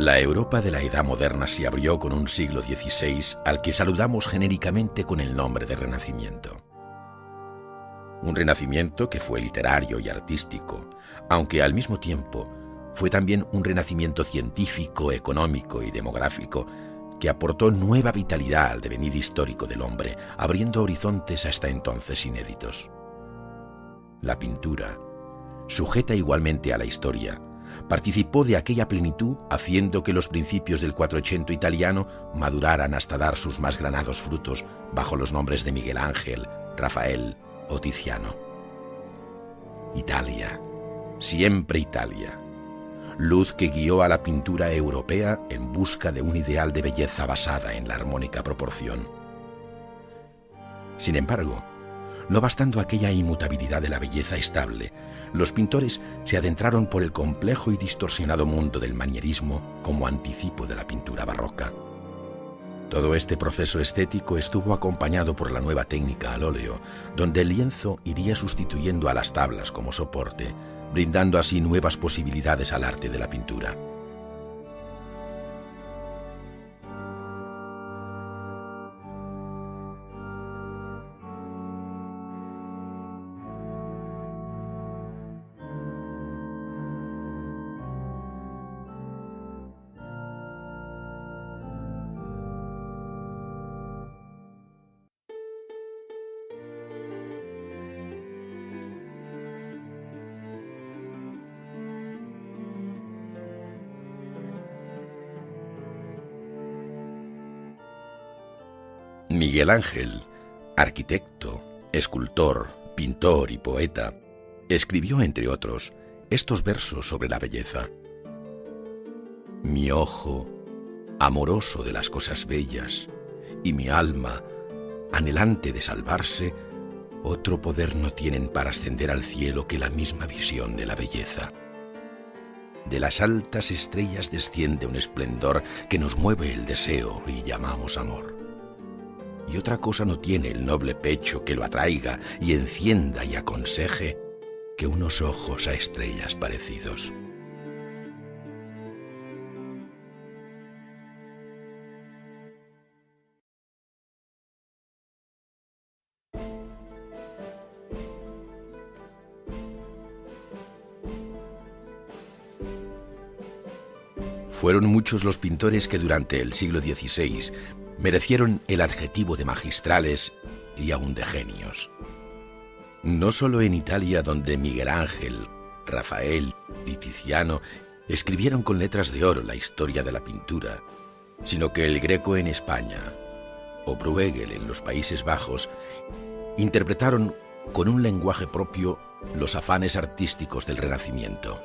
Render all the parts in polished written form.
La Europa de la Edad Moderna se abrió con un siglo XVI al que saludamos genéricamente con el nombre de Renacimiento. Un renacimiento que fue literario y artístico, aunque al mismo tiempo fue también un renacimiento científico, económico y demográfico que aportó nueva vitalidad al devenir histórico del hombre, abriendo horizontes hasta entonces inéditos. La pintura, sujeta igualmente a la historia, participó de aquella plenitud haciendo que los principios del Quattrocento italiano maduraran hasta dar sus más granados frutos bajo los nombres de Miguel Ángel, Rafael o Tiziano. Italia, siempre Italia, luz que guió a la pintura europea en busca de un ideal de belleza basada en la armónica proporción. Sin embargo, no bastando aquella inmutabilidad de la belleza estable, los pintores se adentraron por el complejo y distorsionado mundo del manierismo como anticipo de la pintura barroca. Todo este proceso estético estuvo acompañado por la nueva técnica al óleo, donde el lienzo iría sustituyendo a las tablas como soporte, brindando así nuevas posibilidades al arte de la pintura. Miguel Ángel, arquitecto, escultor, pintor y poeta, escribió, entre otros, estos versos sobre la belleza. Mi ojo, amoroso de las cosas bellas, y mi alma, anhelante de salvarse, otro poder no tienen para ascender al cielo que la misma visión de la belleza. De las altas estrellas desciende un esplendor que nos mueve el deseo y llamamos amor. Y otra cosa no tiene el noble pecho que lo atraiga y encienda y aconseje que unos ojos a estrellas parecidos. Fueron muchos los pintores que durante el siglo XVI merecieron el adjetivo de magistrales y aún de genios. No solo en Italia, donde Miguel Ángel, Rafael y Tiziano escribieron con letras de oro la historia de la pintura, sino que el Greco en España o Bruegel en los Países Bajos interpretaron con un lenguaje propio los afanes artísticos del Renacimiento.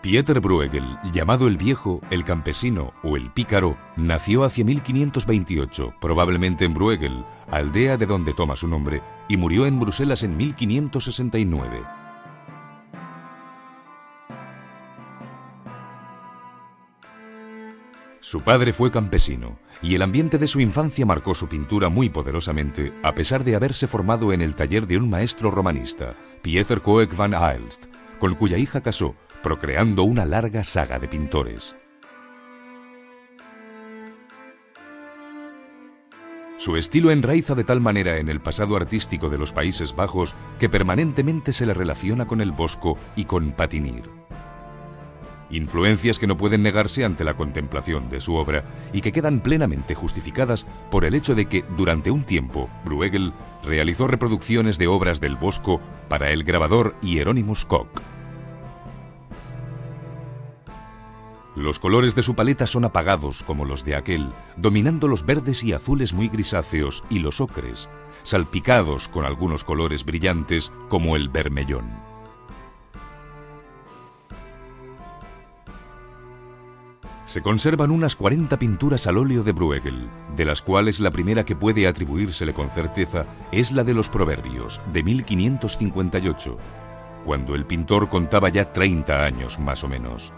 Pieter Bruegel, llamado el Viejo, el Campesino o el Pícaro, nació hacia 1528, probablemente en Bruegel, aldea de donde toma su nombre, y murió en Bruselas en 1569. Su padre fue campesino, y el ambiente de su infancia marcó su pintura muy poderosamente, a pesar de haberse formado en el taller de un maestro romanista, Pieter Coec van Aelst, con cuya hija casó, procreando una larga saga de pintores. Su estilo enraiza de tal manera en el pasado artístico de los Países Bajos que permanentemente se le relaciona con el Bosco y con Patinir. Influencias que no pueden negarse ante la contemplación de su obra y que quedan plenamente justificadas por el hecho de que, durante un tiempo, Bruegel realizó reproducciones de obras del Bosco para el grabador Hieronymus Koch. Los colores de su paleta son apagados como los de aquel, dominando los verdes y azules muy grisáceos y los ocres, salpicados con algunos colores brillantes como el bermellón. Se conservan unas 40 pinturas al óleo de Bruegel, de las cuales la primera que puede atribuírsele con certeza es la de los Proverbios, de 1558, cuando el pintor contaba ya 30 años más o menos.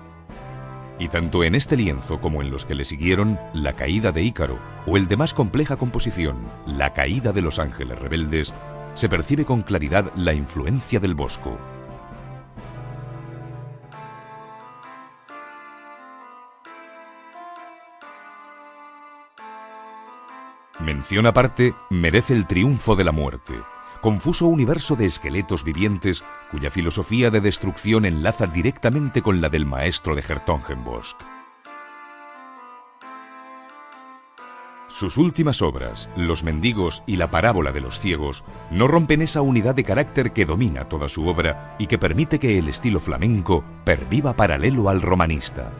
Y tanto en este lienzo como en los que le siguieron, La caída de Ícaro o el de más compleja composición, La caída de los ángeles rebeldes, se percibe con claridad la influencia del Bosco. Mención aparte merece El triunfo de la muerte, confuso universo de esqueletos vivientes cuya filosofía de destrucción enlaza directamente con la del maestro de Hertogenbosch. Sus últimas obras, Los mendigos y La parábola de los ciegos, no rompen esa unidad de carácter que domina toda su obra y que permite que el estilo flamenco perviva paralelo al romanista.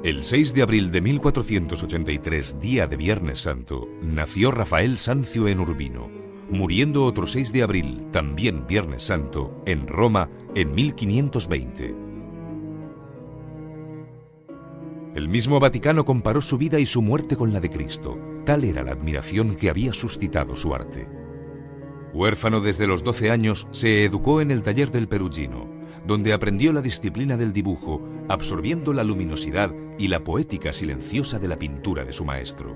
El 6 de abril de 1483, día de Viernes Santo, nació Rafael Sanzio en Urbino, muriendo otro 6 de abril, también Viernes Santo, en Roma en 1520. El mismo Vaticano comparó su vida y su muerte con la de Cristo, tal era la admiración que había suscitado su arte. Huérfano desde los 12 años, se educó en el taller del Perugino, donde aprendió la disciplina del dibujo, absorbiendo la luminosidad y la poética silenciosa de la pintura de su maestro.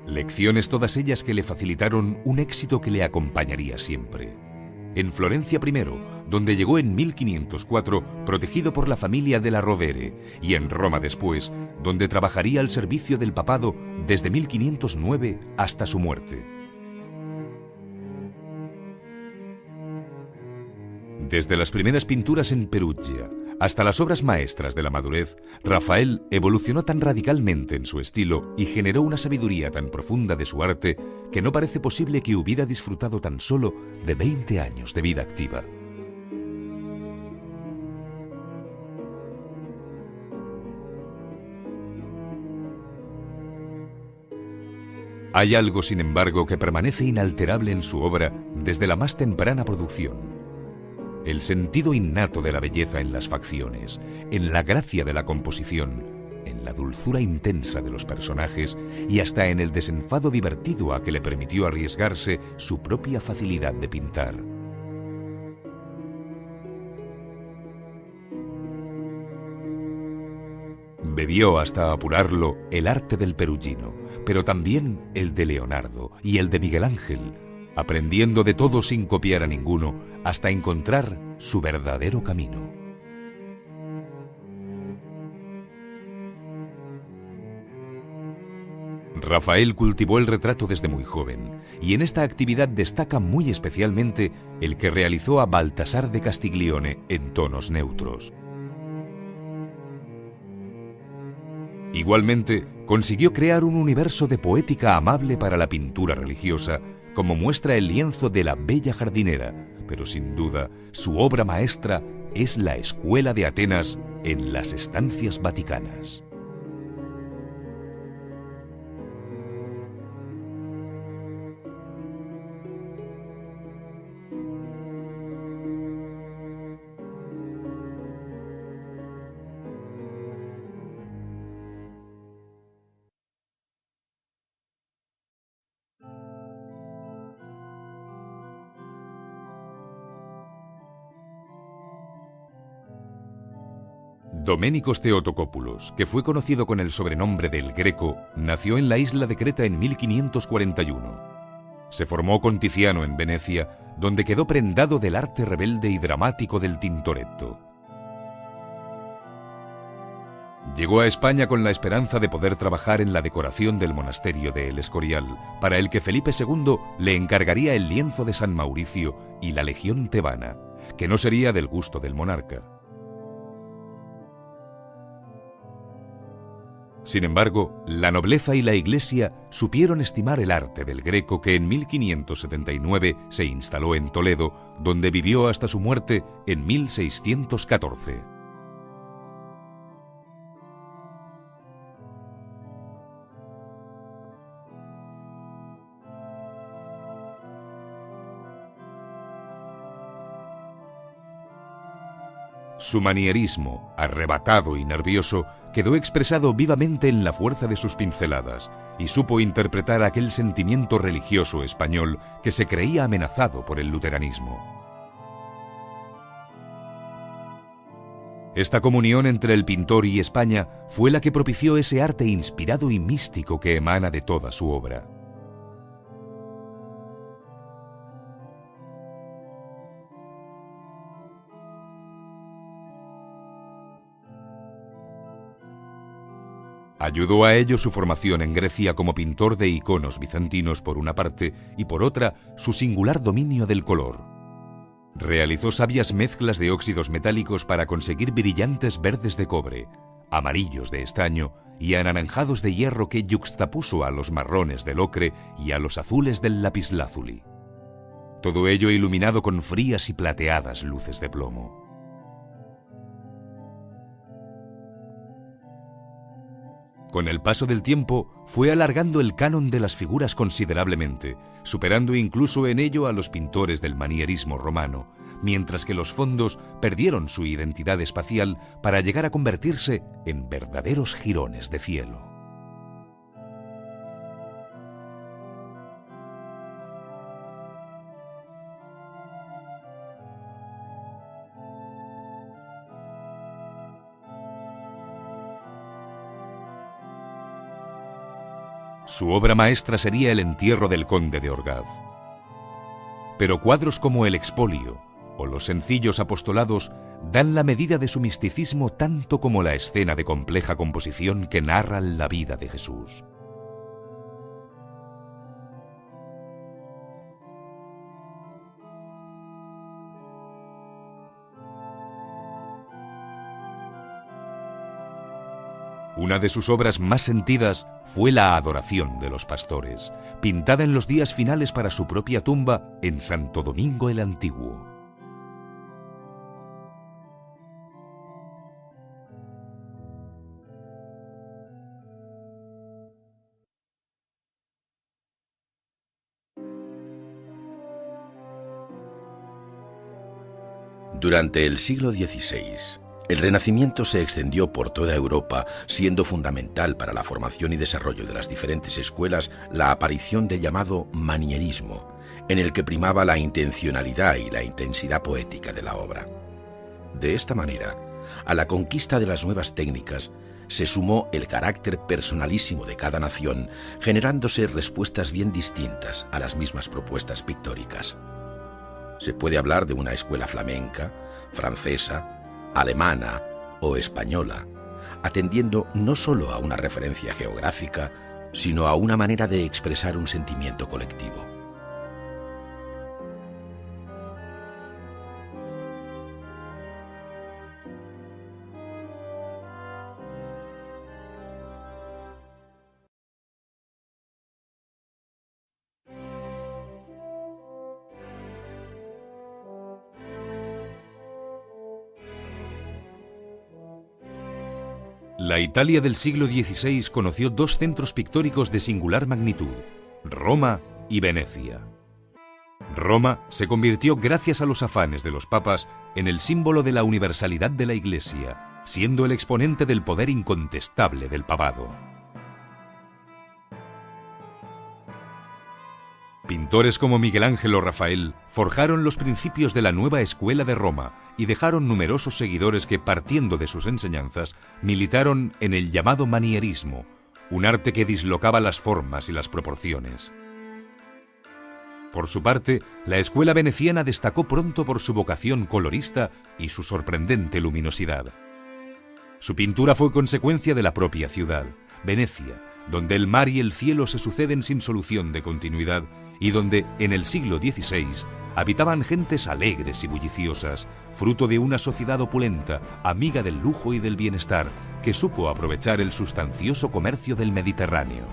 Lecciones todas ellas que le facilitaron un éxito que le acompañaría siempre. En Florencia primero, donde llegó en 1504 protegido por la familia de la Rovere, y en Roma después, donde trabajaría al servicio del papado desde 1509 hasta su muerte. Desde las primeras pinturas en Perugia hasta las obras maestras de la madurez, Rafael evolucionó tan radicalmente en su estilo y generó una sabiduría tan profunda de su arte que no parece posible que hubiera disfrutado tan solo de 20 años de vida activa. Hay algo, sin embargo, que permanece inalterable en su obra desde la más temprana producción. El sentido innato de la belleza en las facciones, en la gracia de la composición, en la dulzura intensa de los personajes y hasta en el desenfado divertido a que le permitió arriesgarse su propia facilidad de pintar. Bebió hasta apurarlo el arte del Perugino, pero también el de Leonardo y el de Miguel Ángel, aprendiendo de todo sin copiar a ninguno hasta encontrar su verdadero camino. Rafael cultivó el retrato desde muy joven, y en esta actividad destaca muy especialmente el que realizó a Baltasar de Castiglione en tonos neutros. Igualmente, consiguió crear un universo de poética amable para la pintura religiosa, como muestra el lienzo de La Bella Jardinera, pero sin duda, su obra maestra es la Escuela de Atenas en las estancias vaticanas. Doménicos Theotokopoulos, que fue conocido con el sobrenombre del Greco, nació en la isla de Creta en 1541. Se formó con Tiziano en Venecia, donde quedó prendado del arte rebelde y dramático del Tintoretto. Llegó a España con la esperanza de poder trabajar en la decoración del monasterio de El Escorial, para el que Felipe II le encargaría el lienzo de San Mauricio y la Legión tebana, que no sería del gusto del monarca. Sin embargo, la nobleza y la Iglesia supieron estimar el arte del Greco, que en 1579 se instaló en Toledo, donde vivió hasta su muerte en 1614. Su manierismo, arrebatado y nervioso, quedó expresado vivamente en la fuerza de sus pinceladas y supo interpretar aquel sentimiento religioso español que se creía amenazado por el luteranismo. Esta comunión entre el pintor y España fue la que propició ese arte inspirado y místico que emana de toda su obra. Ayudó a ello su formación en Grecia como pintor de iconos bizantinos por una parte y por otra su singular dominio del color. Realizó sabias mezclas de óxidos metálicos para conseguir brillantes verdes de cobre, amarillos de estaño y anaranjados de hierro que yuxtapuso a los marrones del ocre y a los azules del lapislázuli. Todo ello iluminado con frías y plateadas luces de plomo. Con el paso del tiempo, fue alargando el canon de las figuras considerablemente, superando incluso en ello a los pintores del manierismo romano, mientras que los fondos perdieron su identidad espacial para llegar a convertirse en verdaderos jirones de cielo. Su obra maestra sería el entierro del conde de Orgaz. Pero cuadros como el Expolio o los sencillos apostolados dan la medida de su misticismo tanto como la escena de compleja composición que narra la vida de Jesús. Una de sus obras más sentidas fue la Adoración de los Pastores, pintada en los días finales para su propia tumba en Santo Domingo el Antiguo. Durante el siglo XVI, el Renacimiento se extendió por toda Europa, siendo fundamental para la formación y desarrollo de las diferentes escuelas la aparición del llamado manierismo, en el que primaba la intencionalidad y la intensidad poética de la obra. De esta manera, a la conquista de las nuevas técnicas se sumó el carácter personalísimo de cada nación, generándose respuestas bien distintas a las mismas propuestas pictóricas. Se puede hablar de una escuela flamenca, francesa, alemana o española, atendiendo no solo a una referencia geográfica, sino a una manera de expresar un sentimiento colectivo. La Italia del siglo XVI conoció dos centros pictóricos de singular magnitud, Roma y Venecia. Roma se convirtió, gracias a los afanes de los papas, en el símbolo de la universalidad de la Iglesia, siendo el exponente del poder incontestable del papado. Pintores como Miguel Ángel o Rafael forjaron los principios de la nueva escuela de Roma y dejaron numerosos seguidores que, partiendo de sus enseñanzas, militaron en el llamado manierismo, un arte que dislocaba las formas y las proporciones. Por su parte, la escuela veneciana destacó pronto por su vocación colorista y su sorprendente luminosidad. Su pintura fue consecuencia de la propia ciudad, Venecia, donde el mar y el cielo se suceden sin solución de continuidad y donde, en el siglo XVI, habitaban gentes alegres y bulliciosas, fruto de una sociedad opulenta, amiga del lujo y del bienestar, que supo aprovechar el sustancioso comercio del Mediterráneo.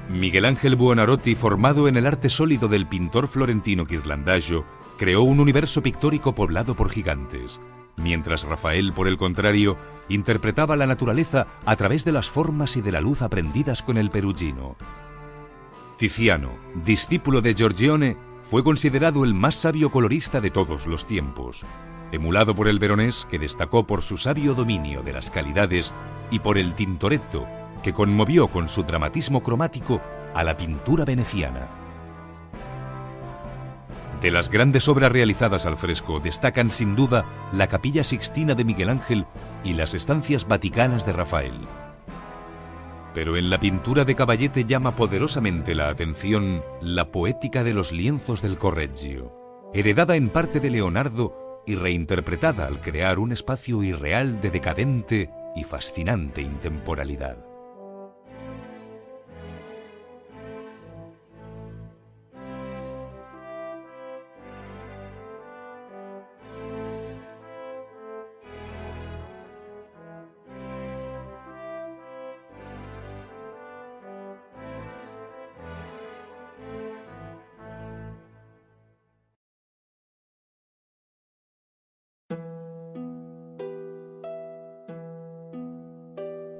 Miguel Ángel Buonarroti, formado en el arte sólido del pintor florentino Ghirlandaio, creó un universo pictórico poblado por gigantes, mientras Rafael, por el contrario, interpretaba la naturaleza a través de las formas y de la luz aprendidas con el Perugino. Tiziano, discípulo de Giorgione, fue considerado el más sabio colorista de todos los tiempos, emulado por el Veronés, que destacó por su sabio dominio de las calidades, y por el Tintoretto, que conmovió con su dramatismo cromático a la pintura veneciana. De las grandes obras realizadas al fresco destacan sin duda la Capilla Sixtina de Miguel Ángel y las estancias vaticanas de Rafael. Pero en la pintura de Caballete llama poderosamente la atención la poética de los lienzos del Correggio, heredada en parte de Leonardo y reinterpretada al crear un espacio irreal de decadente y fascinante intemporalidad.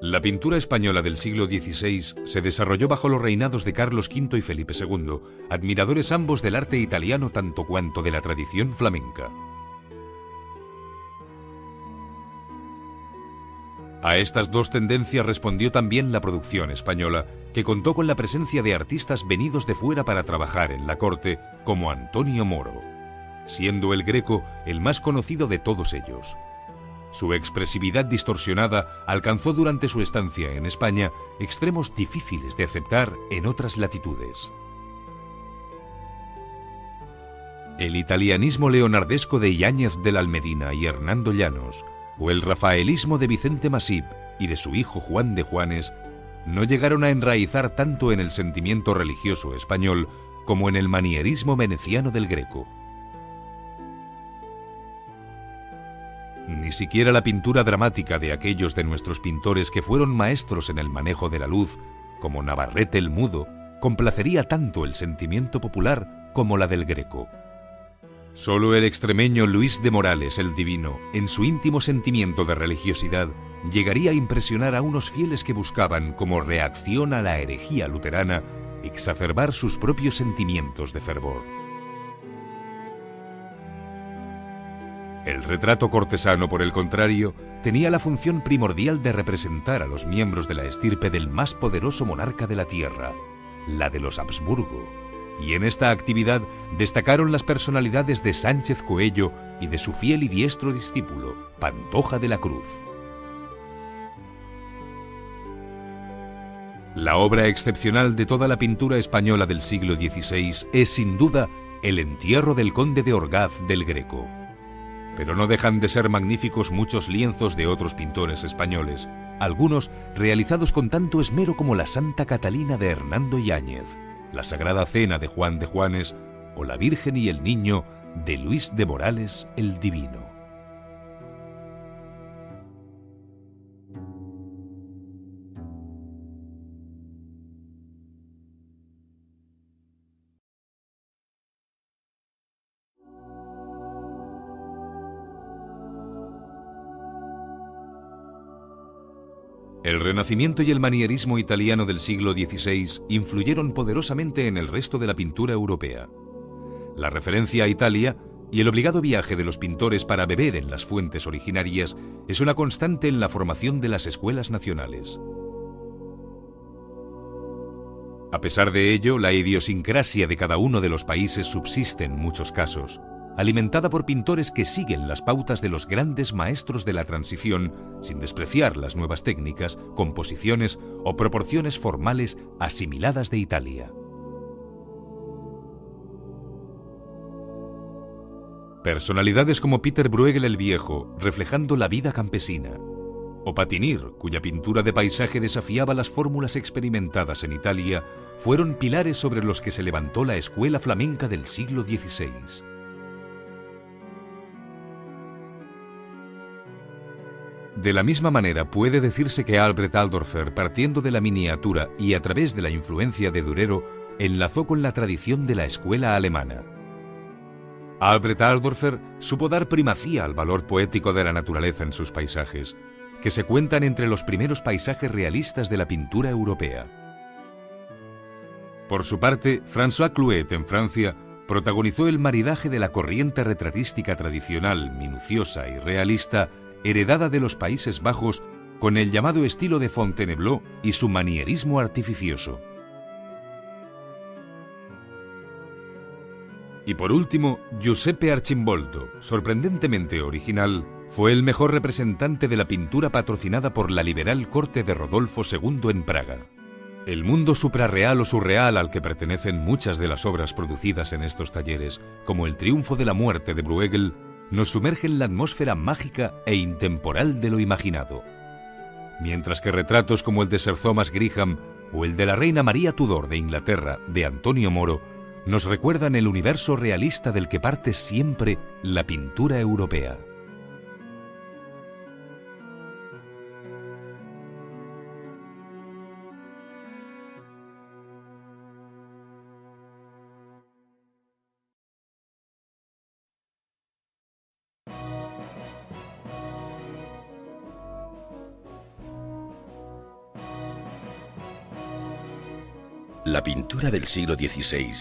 La pintura española del siglo XVI se desarrolló bajo los reinados de Carlos V y Felipe II, admiradores ambos del arte italiano tanto cuanto de la tradición flamenca. A estas dos tendencias respondió también la producción española, que contó con la presencia de artistas venidos de fuera para trabajar en la corte, como Antonio Moro, siendo el Greco el más conocido de todos ellos. Su expresividad distorsionada alcanzó durante su estancia en España extremos difíciles de aceptar en otras latitudes. El italianismo leonardesco de Yáñez de la Almedina y Hernando Llanos, o el rafaelismo de Vicente Masip y de su hijo Juan de Juanes, no llegaron a enraizar tanto en el sentimiento religioso español como en el manierismo veneciano del Greco. Ni siquiera la pintura dramática de aquellos de nuestros pintores que fueron maestros en el manejo de la luz, como Navarrete el Mudo, complacería tanto el sentimiento popular como la del Greco. Solo el extremeño Luis de Morales el Divino, en su íntimo sentimiento de religiosidad, llegaría a impresionar a unos fieles que buscaban, como reacción a la herejía luterana, exacerbar sus propios sentimientos de fervor. El retrato cortesano, por el contrario, tenía la función primordial de representar a los miembros de la estirpe del más poderoso monarca de la tierra, la de los Habsburgo, y en esta actividad destacaron las personalidades de Sánchez Coello y de su fiel y diestro discípulo, Pantoja de la Cruz. La obra excepcional de toda la pintura española del siglo XVI es, sin duda, El entierro del conde de Orgaz del Greco. Pero no dejan de ser magníficos muchos lienzos de otros pintores españoles, algunos realizados con tanto esmero como la Santa Catalina de Hernando Yáñez, la Sagrada Cena de Juan de Juanes o la Virgen y el Niño de Luis de Morales el Divino. El Renacimiento y el manierismo italiano del siglo XVI influyeron poderosamente en el resto de la pintura europea. La referencia a Italia y el obligado viaje de los pintores para beber en las fuentes originarias es una constante en la formación de las escuelas nacionales. A pesar de ello, la idiosincrasia de cada uno de los países subsiste en muchos casos, alimentada por pintores que siguen las pautas de los grandes maestros de la transición, sin despreciar las nuevas técnicas, composiciones o proporciones formales asimiladas de Italia. Personalidades como Peter Bruegel el Viejo, reflejando la vida campesina, o Patinir, cuya pintura de paisaje desafiaba las fórmulas experimentadas en Italia, fueron pilares sobre los que se levantó la escuela flamenca del siglo XVI. De la misma manera, puede decirse que Albert Aldorfer, partiendo de la miniatura y a través de la influencia de Durero, enlazó con la tradición de la escuela alemana. Albert Aldorfer supo dar primacía al valor poético de la naturaleza en sus paisajes, que se cuentan entre los primeros paisajes realistas de la pintura europea. Por su parte, François Clouet, en Francia, protagonizó el maridaje de la corriente retratística tradicional, minuciosa y realista, heredada de los Países Bajos, con el llamado estilo de Fontainebleau y su manierismo artificioso. Y por último, Giuseppe Arcimboldo, sorprendentemente original, fue el mejor representante de la pintura patrocinada por la liberal corte de Rodolfo II en Praga. El mundo suprarreal o surreal al que pertenecen muchas de las obras producidas en estos talleres, como El triunfo de la muerte de Bruegel, nos sumerge en la atmósfera mágica e intemporal de lo imaginado. Mientras que retratos como el de Sir Thomas Graham o el de la reina María Tudor de Inglaterra, de Antonio Moro, nos recuerdan el universo realista del que parte siempre la pintura europea. La pintura del siglo XVI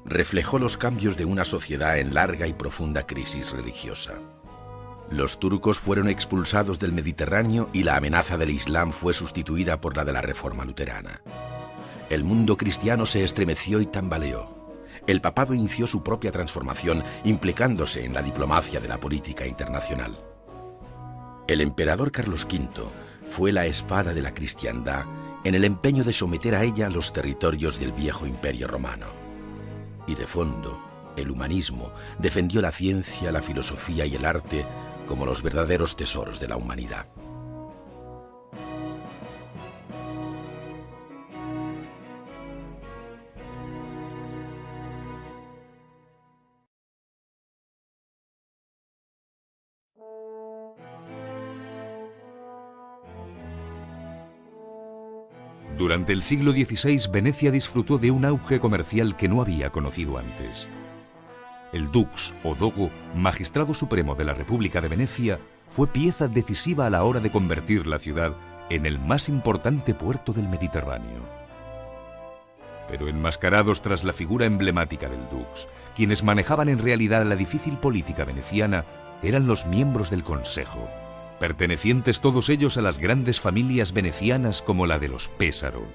reflejó los cambios de una sociedad en larga y profunda crisis religiosa. Los turcos fueron expulsados del Mediterráneo y la amenaza del Islam fue sustituida por la de la Reforma luterana. El mundo cristiano se estremeció y tambaleó. El papado inició su propia transformación, implicándose en la diplomacia de la política internacional. El emperador Carlos V fue la espada de la cristiandad en el empeño de someter a ella los territorios del viejo imperio romano. Y de fondo, el humanismo defendió la ciencia, la filosofía y el arte como los verdaderos tesoros de la humanidad. Durante el siglo XVI, Venecia disfrutó de un auge comercial que no había conocido antes. El Dux o Dogo, magistrado supremo de la República de Venecia, fue pieza decisiva a la hora de convertir la ciudad en el más importante puerto del Mediterráneo. Pero enmascarados tras la figura emblemática del Dux, quienes manejaban en realidad la difícil política veneciana eran los miembros del Consejo, pertenecientes todos ellos a las grandes familias venecianas como la de los Pésaro,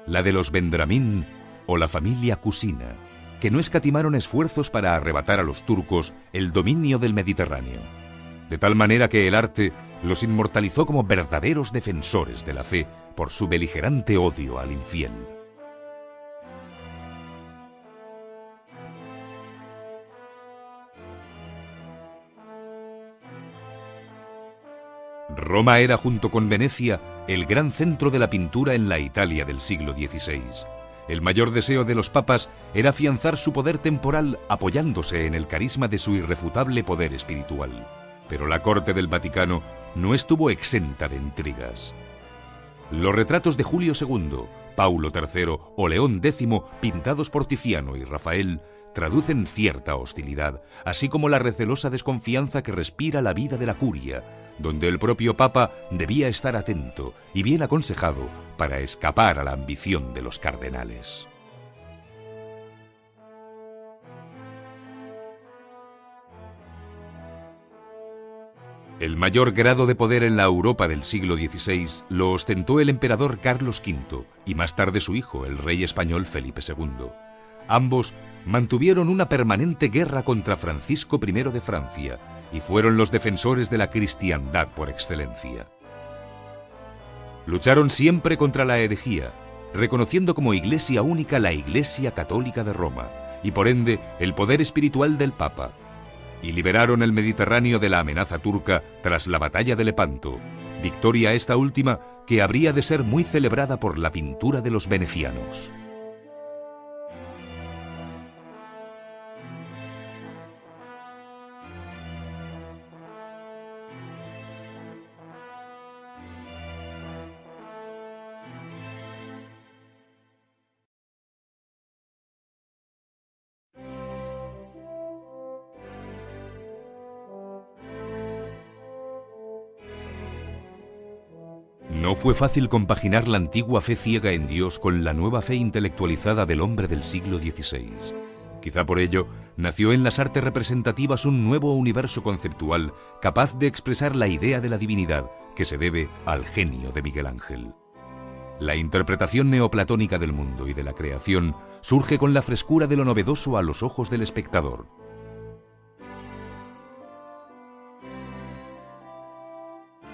la de los Vendramín o la familia Cusina, que no escatimaron esfuerzos para arrebatar a los turcos el dominio del Mediterráneo, de tal manera que el arte los inmortalizó como verdaderos defensores de la fe por su beligerante odio al infiel. Roma era, junto con Venecia, el gran centro de la pintura en la Italia del siglo XVI. El mayor deseo de los papas era afianzar su poder temporal apoyándose en el carisma de su irrefutable poder espiritual. Pero la corte del Vaticano no estuvo exenta de intrigas. Los retratos de Julio II, Paulo III o León X, pintados por Tiziano y Rafael, traducen cierta hostilidad, así como la recelosa desconfianza que respira la vida de la curia, donde el propio Papa debía estar atento y bien aconsejado para escapar a la ambición de los cardenales. El mayor grado de poder en la Europa del siglo XVI lo ostentó el emperador Carlos V y más tarde su hijo, el rey español Felipe II. Ambos mantuvieron una permanente guerra contra Francisco I de Francia y fueron los defensores de la cristiandad por excelencia. Lucharon siempre contra la herejía, reconociendo como Iglesia única la Iglesia Católica de Roma y por ende el poder espiritual del Papa, y liberaron el Mediterráneo de la amenaza turca tras la batalla de Lepanto, victoria esta última que habría de ser muy celebrada por la pintura de los venecianos. No fue fácil compaginar la antigua fe ciega en Dios con la nueva fe intelectualizada del hombre del siglo XVI. Quizá por ello, nació en las artes representativas un nuevo universo conceptual capaz de expresar la idea de la divinidad que se debe al genio de Miguel Ángel. La interpretación neoplatónica del mundo y de la creación surge con la frescura de lo novedoso a los ojos del espectador.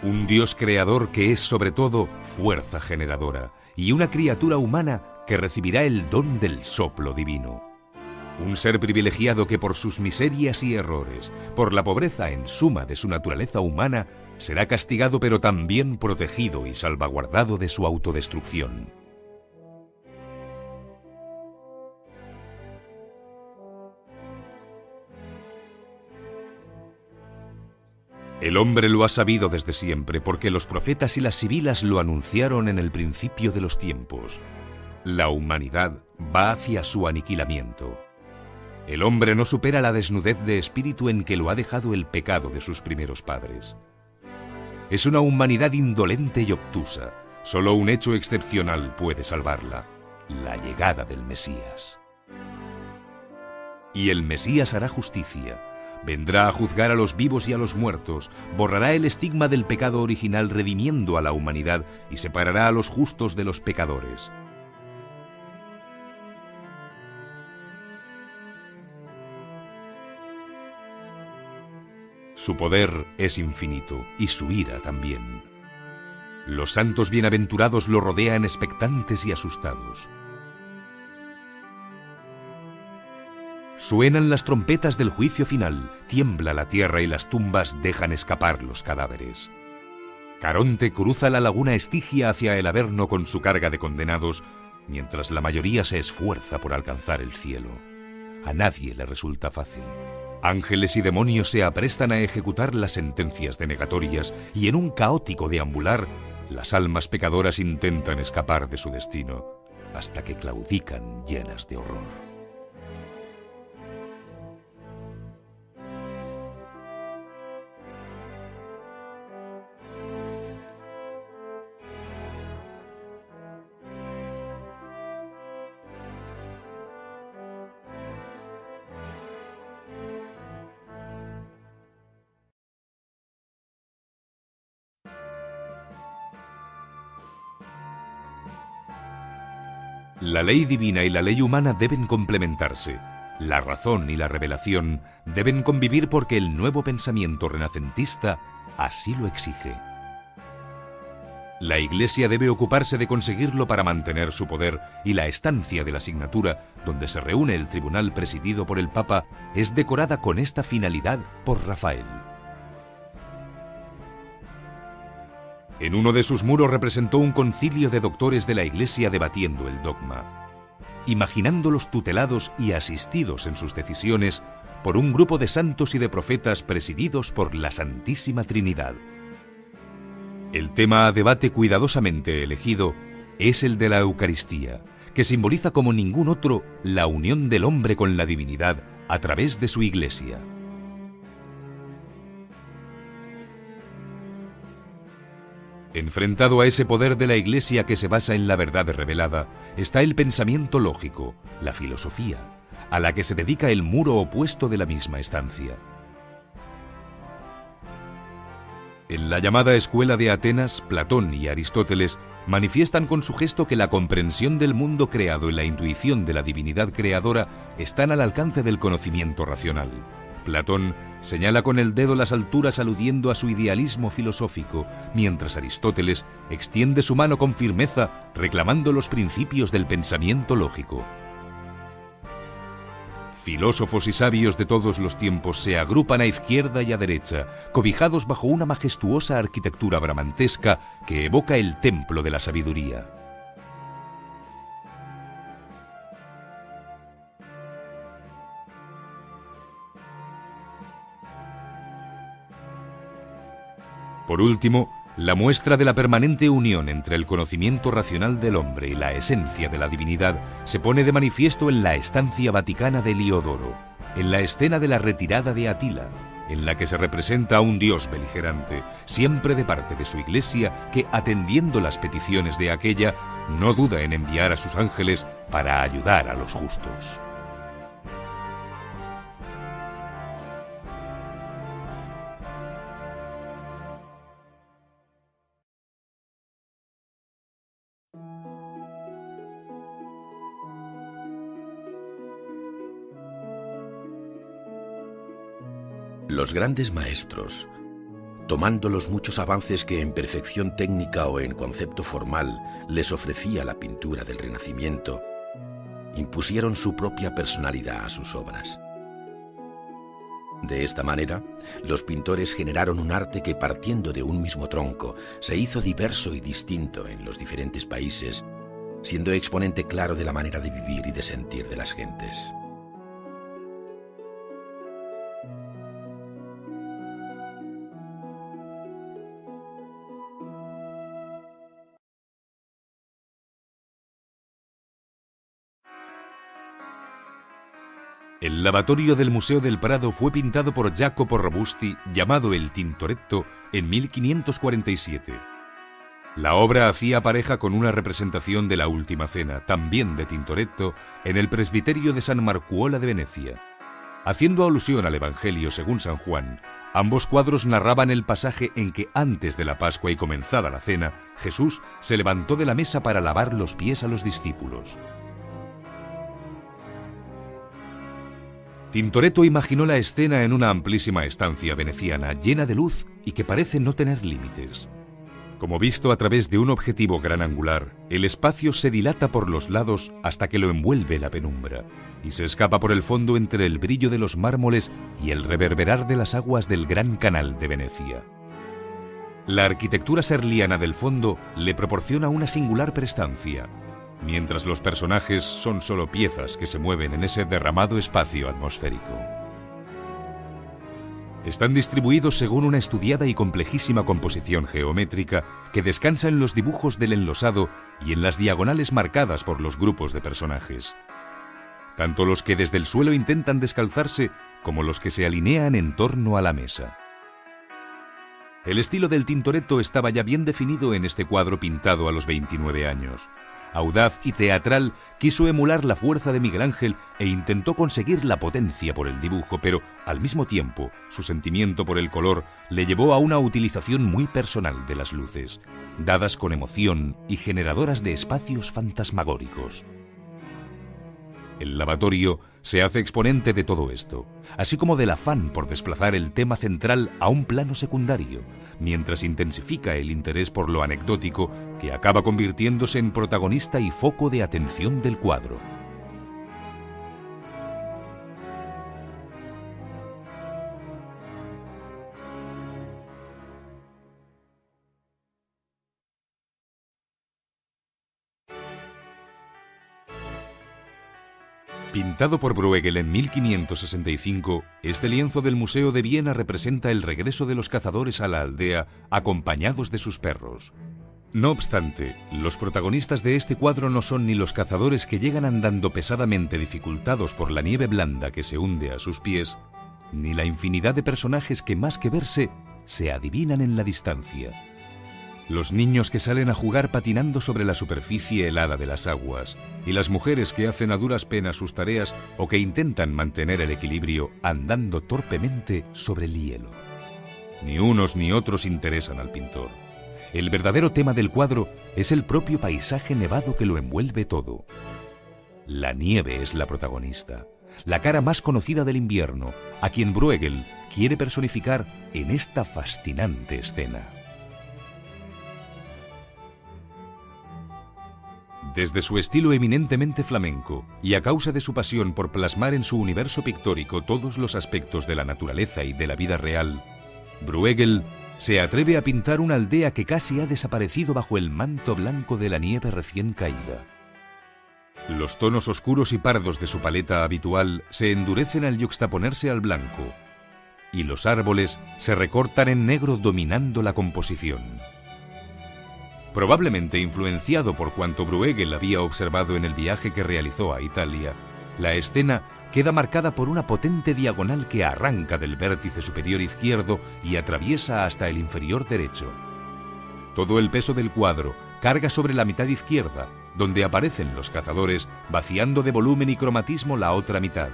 Un Dios creador que es sobre todo fuerza generadora y una criatura humana que recibirá el don del soplo divino. Un ser privilegiado que por sus miserias y errores, por la pobreza en suma de su naturaleza humana, será castigado pero también protegido y salvaguardado de su autodestrucción. El hombre lo ha sabido desde siempre porque los profetas y las sibilas lo anunciaron en el principio de los tiempos. La humanidad va hacia su aniquilamiento. El hombre no supera la desnudez de espíritu en que lo ha dejado el pecado de sus primeros padres. Es una humanidad indolente y obtusa. Solo un hecho excepcional puede salvarla: la llegada del Mesías. Y el Mesías hará justicia. Vendrá a juzgar a los vivos y a los muertos, borrará el estigma del pecado original redimiendo a la humanidad y separará a los justos de los pecadores. Su poder es infinito y su ira también. Los santos bienaventurados lo rodean expectantes y asustados. Suenan las trompetas del juicio final, tiembla la tierra y las tumbas dejan escapar los cadáveres. Caronte cruza la laguna Estigia hacia el Averno con su carga de condenados, mientras la mayoría se esfuerza por alcanzar el cielo. A nadie le resulta fácil. Ángeles y demonios se aprestan a ejecutar las sentencias denegatorias y en un caótico deambular, las almas pecadoras intentan escapar de su destino, hasta que claudican llenas de horror. La ley divina y la ley humana deben complementarse. La razón y la revelación deben convivir porque el nuevo pensamiento renacentista así lo exige. La Iglesia debe ocuparse de conseguirlo para mantener su poder y la estancia de la Signatura, donde se reúne el tribunal presidido por el Papa, es decorada con esta finalidad por Rafael. En uno de sus muros representó un concilio de doctores de la Iglesia debatiendo el dogma, imaginándolos tutelados y asistidos en sus decisiones por un grupo de santos y de profetas presididos por la Santísima Trinidad. El tema a debate cuidadosamente elegido es el de la Eucaristía, que simboliza como ningún otro la unión del hombre con la divinidad a través de su Iglesia. Enfrentado a ese poder de la Iglesia que se basa en la verdad revelada, está el pensamiento lógico, la filosofía, a la que se dedica el muro opuesto de la misma estancia. En la llamada Escuela de Atenas, Platón y Aristóteles manifiestan con su gesto que la comprensión del mundo creado y la intuición de la divinidad creadora están al alcance del conocimiento racional. Platón señala con el dedo las alturas aludiendo a su idealismo filosófico, mientras Aristóteles extiende su mano con firmeza reclamando los principios del pensamiento lógico. Filósofos y sabios de todos los tiempos se agrupan a izquierda y a derecha, cobijados bajo una majestuosa arquitectura bramantesca que evoca el templo de la sabiduría. Por último, la muestra de la permanente unión entre el conocimiento racional del hombre y la esencia de la divinidad se pone de manifiesto en la estancia vaticana de Heliodoro, en la escena de la retirada de Atila, en la que se representa a un Dios beligerante, siempre de parte de su iglesia, que, atendiendo las peticiones de aquella, no duda en enviar a sus ángeles para ayudar a los justos. Los grandes maestros, tomando los muchos avances que en perfección técnica o en concepto formal les ofrecía la pintura del Renacimiento, impusieron su propia personalidad a sus obras. De esta manera, los pintores generaron un arte que, partiendo de un mismo tronco, se hizo diverso y distinto en los diferentes países, siendo exponente claro de la manera de vivir y de sentir de las gentes. El lavatorio del Museo del Prado fue pintado por Jacopo Robusti, llamado el Tintoretto, en 1547. La obra hacía pareja con una representación de la Última Cena, también de Tintoretto, en el presbiterio de San Marcuola de Venecia. Haciendo alusión al Evangelio según San Juan, ambos cuadros narraban el pasaje en que, antes de la Pascua y comenzada la cena, Jesús se levantó de la mesa para lavar los pies a los discípulos. Tintoretto imaginó la escena en una amplísima estancia veneciana, llena de luz y que parece no tener límites. Como visto a través de un objetivo gran angular, el espacio se dilata por los lados hasta que lo envuelve la penumbra, y se escapa por el fondo entre el brillo de los mármoles y el reverberar de las aguas del gran canal de Venecia. La arquitectura serliana del fondo le proporciona una singular prestancia, mientras los personajes son solo piezas que se mueven en ese derramado espacio atmosférico. Están distribuidos según una estudiada y complejísima composición geométrica que descansa en los dibujos del enlosado y en las diagonales marcadas por los grupos de personajes. Tanto los que desde el suelo intentan descalzarse como los que se alinean en torno a la mesa. El estilo del Tintoretto estaba ya bien definido en este cuadro pintado a los 29 años. Audaz y teatral, quiso emular la fuerza de Miguel Ángel e intentó conseguir la potencia por el dibujo, pero al mismo tiempo su sentimiento por el color le llevó a una utilización muy personal de las luces, dadas con emoción y generadoras de espacios fantasmagóricos. El lavatorio se hace exponente de todo esto, así como del afán por desplazar el tema central a un plano secundario, mientras intensifica el interés por lo anecdótico que acaba convirtiéndose en protagonista y foco de atención del cuadro. Pintado por Bruegel en 1565, este lienzo del Museo de Viena representa el regreso de los cazadores a la aldea acompañados de sus perros. No obstante, los protagonistas de este cuadro no son ni los cazadores que llegan andando pesadamente dificultados por la nieve blanda que se hunde a sus pies, ni la infinidad de personajes que más que verse, se adivinan en la distancia. Los niños que salen a jugar patinando sobre la superficie helada de las aguas, y las mujeres que hacen a duras penas sus tareas o que intentan mantener el equilibrio andando torpemente sobre el hielo. Ni unos ni otros interesan al pintor. El verdadero tema del cuadro es el propio paisaje nevado que lo envuelve todo. La nieve es la protagonista, la cara más conocida del invierno, a quien Bruegel quiere personificar en esta fascinante escena. Desde su estilo eminentemente flamenco y a causa de su pasión por plasmar en su universo pictórico todos los aspectos de la naturaleza y de la vida real, Bruegel se atreve a pintar una aldea que casi ha desaparecido bajo el manto blanco de la nieve recién caída. Los tonos oscuros y pardos de su paleta habitual se endurecen al yuxtaponerse al blanco, y los árboles se recortan en negro dominando la composición. Probablemente influenciado por cuanto Bruegel había observado en el viaje que realizó a Italia, la escena queda marcada por una potente diagonal que arranca del vértice superior izquierdo y atraviesa hasta el inferior derecho. Todo el peso del cuadro carga sobre la mitad izquierda, donde aparecen los cazadores vaciando de volumen y cromatismo la otra mitad.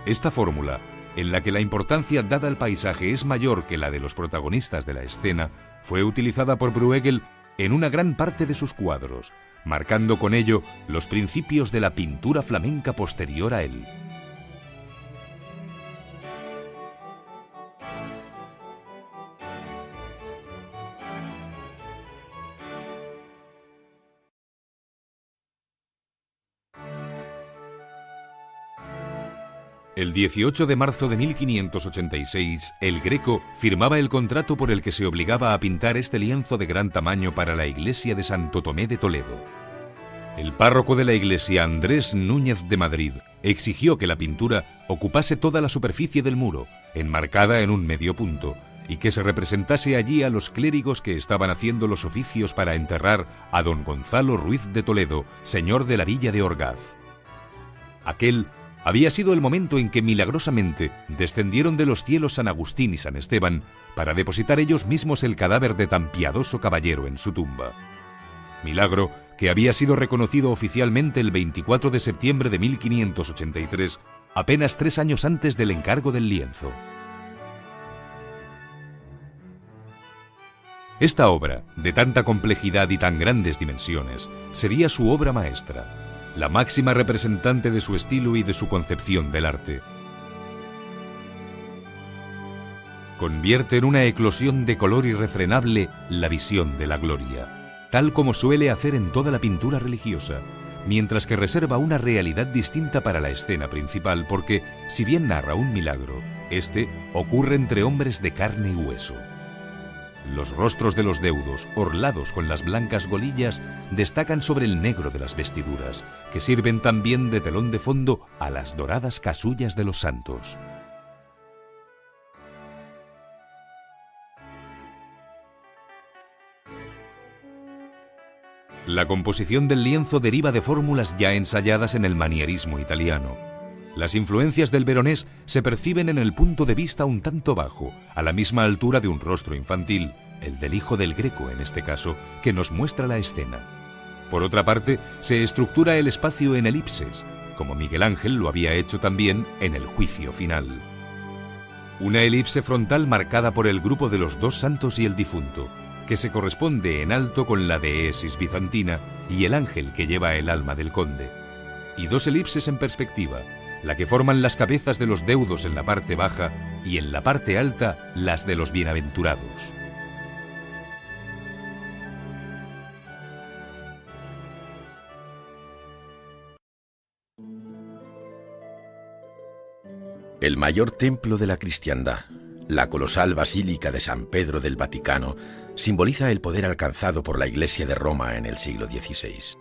Esta fórmula, en la que la importancia dada al paisaje es mayor que la de los protagonistas de la escena, fue utilizada por Bruegel en una gran parte de sus cuadros, marcando con ello los principios de la pintura flamenca posterior a él. El 18 de marzo de 1586, el Greco firmaba el contrato por el que se obligaba a pintar este lienzo de gran tamaño para la iglesia de Santo Tomé de Toledo. El párroco de la iglesia, Andrés Núñez de Madrid, exigió que la pintura ocupase toda la superficie del muro, enmarcada en un medio punto, y que se representase allí a los clérigos que estaban haciendo los oficios para enterrar a don Gonzalo Ruiz de Toledo, señor de la villa de Orgaz. Aquel había sido el momento en que milagrosamente descendieron de los cielos San Agustín y San Esteban para depositar ellos mismos el cadáver de tan piadoso caballero en su tumba. Milagro que había sido reconocido oficialmente el 24 de septiembre de 1583, apenas 3 años antes del encargo del lienzo. Esta obra, de tanta complejidad y tan grandes dimensiones, sería su obra maestra, la máxima representante de su estilo y de su concepción del arte. Convierte en una eclosión de color irrefrenable la visión de la gloria, tal como suele hacer en toda la pintura religiosa, mientras que reserva una realidad distinta para la escena principal porque, si bien narra un milagro, este ocurre entre hombres de carne y hueso. Los rostros de los deudos, orlados con las blancas golillas, destacan sobre el negro de las vestiduras, que sirven también de telón de fondo a las doradas casullas de los santos. La composición del lienzo deriva de fórmulas ya ensayadas en el manierismo italiano. Las influencias del veronés se perciben en el punto de vista un tanto bajo, a la misma altura de un rostro infantil, el del hijo del Greco en este caso, que nos muestra la escena. Por otra parte, se estructura el espacio en elipses, como Miguel Ángel lo había hecho también en el Juicio Final. Una elipse frontal marcada por el grupo de los dos santos y el difunto, que se corresponde en alto con la deesis bizantina y el ángel que lleva el alma del conde, y 2 elipses en perspectiva, la que forman las cabezas de los deudos en la parte baja y en la parte alta las de los bienaventurados. El mayor templo de la cristiandad, la colosal Basílica de San Pedro del Vaticano, simboliza el poder alcanzado por la Iglesia de Roma en el siglo XVI.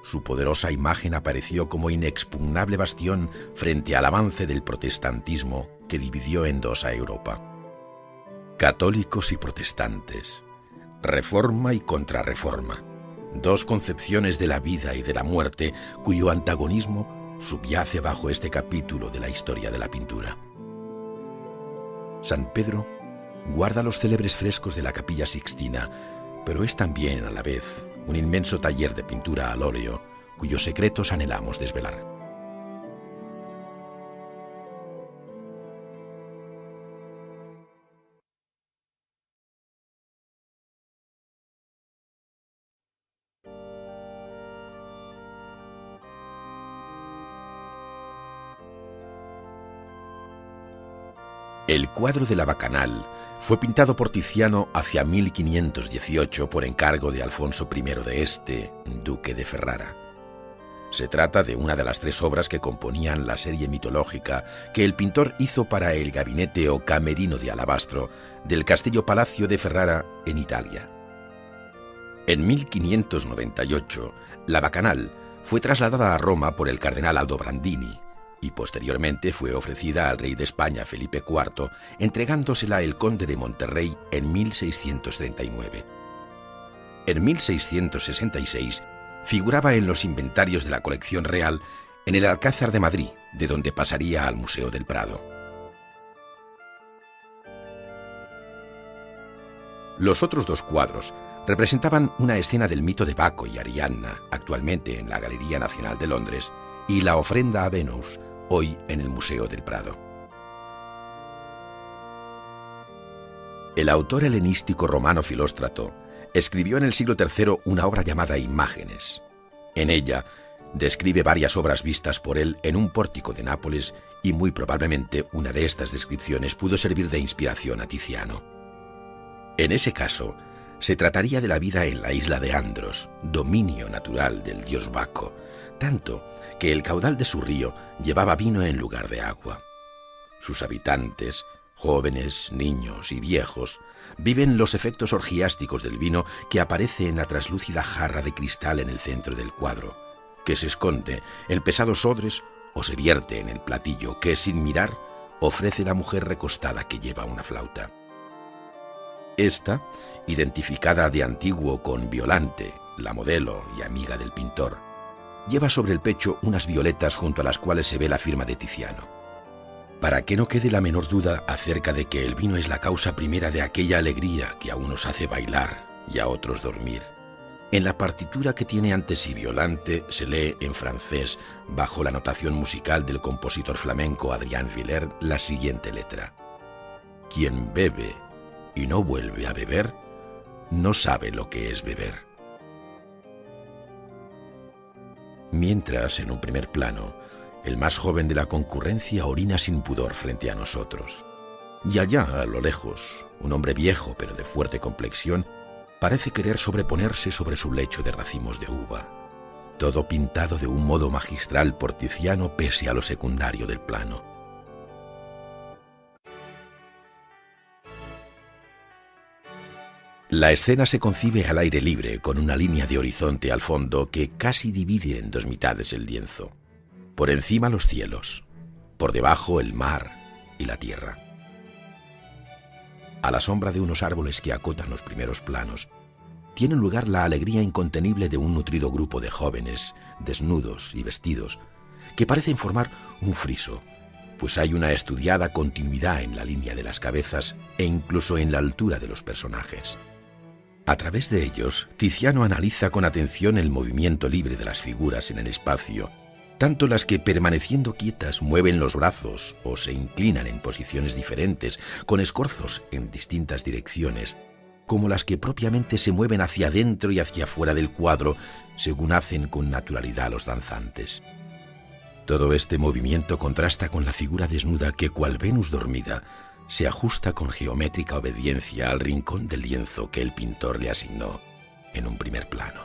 Su poderosa imagen apareció como inexpugnable bastión frente al avance del protestantismo que dividió en 2 a Europa. Católicos y protestantes, reforma y contrarreforma, 2 concepciones de la vida y de la muerte cuyo antagonismo subyace bajo este capítulo de la historia de la pintura. San Pedro guarda los célebres frescos de la Capilla Sixtina, pero es también a la vez un inmenso taller de pintura al óleo cuyos secretos anhelamos desvelar. El cuadro de la Bacanal fue pintado por Tiziano hacia 1518 por encargo de Alfonso I de Este, duque de Ferrara. Se trata de una de las 3 obras que componían la serie mitológica que el pintor hizo para el gabinete o camerino de alabastro del Castillo-Palacio de Ferrara en Italia. En 1598, la Bacanal fue trasladada a Roma por el cardenal Aldobrandini, y posteriormente fue ofrecida al rey de España Felipe IV, entregándosela el conde de Monterrey en 1639. En 1666 figuraba en los inventarios de la colección real en el Alcázar de Madrid, de donde pasaría al Museo del Prado. Los otros dos cuadros representaban una escena del mito de Baco y Ariadna, actualmente en la Galería Nacional de Londres, y la ofrenda a Venus, hoy en el Museo del Prado. El autor helenístico romano Filóstrato escribió en el siglo III una obra llamada Imágenes. En ella describe varias obras vistas por él en un pórtico de Nápoles y muy probablemente una de estas descripciones pudo servir de inspiración a Tiziano. En ese caso, se trataría de la vida en la isla de Andros, dominio natural del dios Baco, tanto que el caudal de su río llevaba vino en lugar de agua. Sus habitantes, jóvenes, niños y viejos, viven los efectos orgiásticos del vino que aparece en la traslúcida jarra de cristal en el centro del cuadro, que se esconde en pesados odres o se vierte en el platillo que, sin mirar, ofrece la mujer recostada que lleva una flauta. Esta, identificada de antiguo con Violante, la modelo y amiga del pintor, lleva sobre el pecho unas violetas junto a las cuales se ve la firma de Tiziano. Para que no quede la menor duda acerca de que el vino es la causa primera de aquella alegría que a unos hace bailar y a otros dormir, en la partitura que tiene ante sí Violante se lee en francés, bajo la notación musical del compositor flamenco Adrián Viller, la siguiente letra: quien bebe y no vuelve a beber, no sabe lo que es beber. Mientras, en un primer plano, el más joven de la concurrencia orina sin pudor frente a nosotros. Y allá, a lo lejos, un hombre viejo pero de fuerte complexión parece querer sobreponerse sobre su lecho de racimos de uva. Todo pintado de un modo magistral por Tiziano pese a lo secundario del plano. La escena se concibe al aire libre, con una línea de horizonte al fondo que casi divide en dos mitades el lienzo. Por encima los cielos, por debajo el mar y la tierra. A la sombra de unos árboles que acotan los primeros planos, tiene lugar la alegría incontenible de un nutrido grupo de jóvenes, desnudos y vestidos, que parecen formar un friso, pues hay una estudiada continuidad en la línea de las cabezas e incluso en la altura de los personajes. A través de ellos, Tiziano analiza con atención el movimiento libre de las figuras en el espacio, tanto las que, permaneciendo quietas, mueven los brazos o se inclinan en posiciones diferentes, con escorzos en distintas direcciones, como las que propiamente se mueven hacia adentro y hacia afuera del cuadro, según hacen con naturalidad los danzantes. Todo este movimiento contrasta con la figura desnuda que, cual Venus dormida, se ajusta con geométrica obediencia al rincón del lienzo que el pintor le asignó en un primer plano.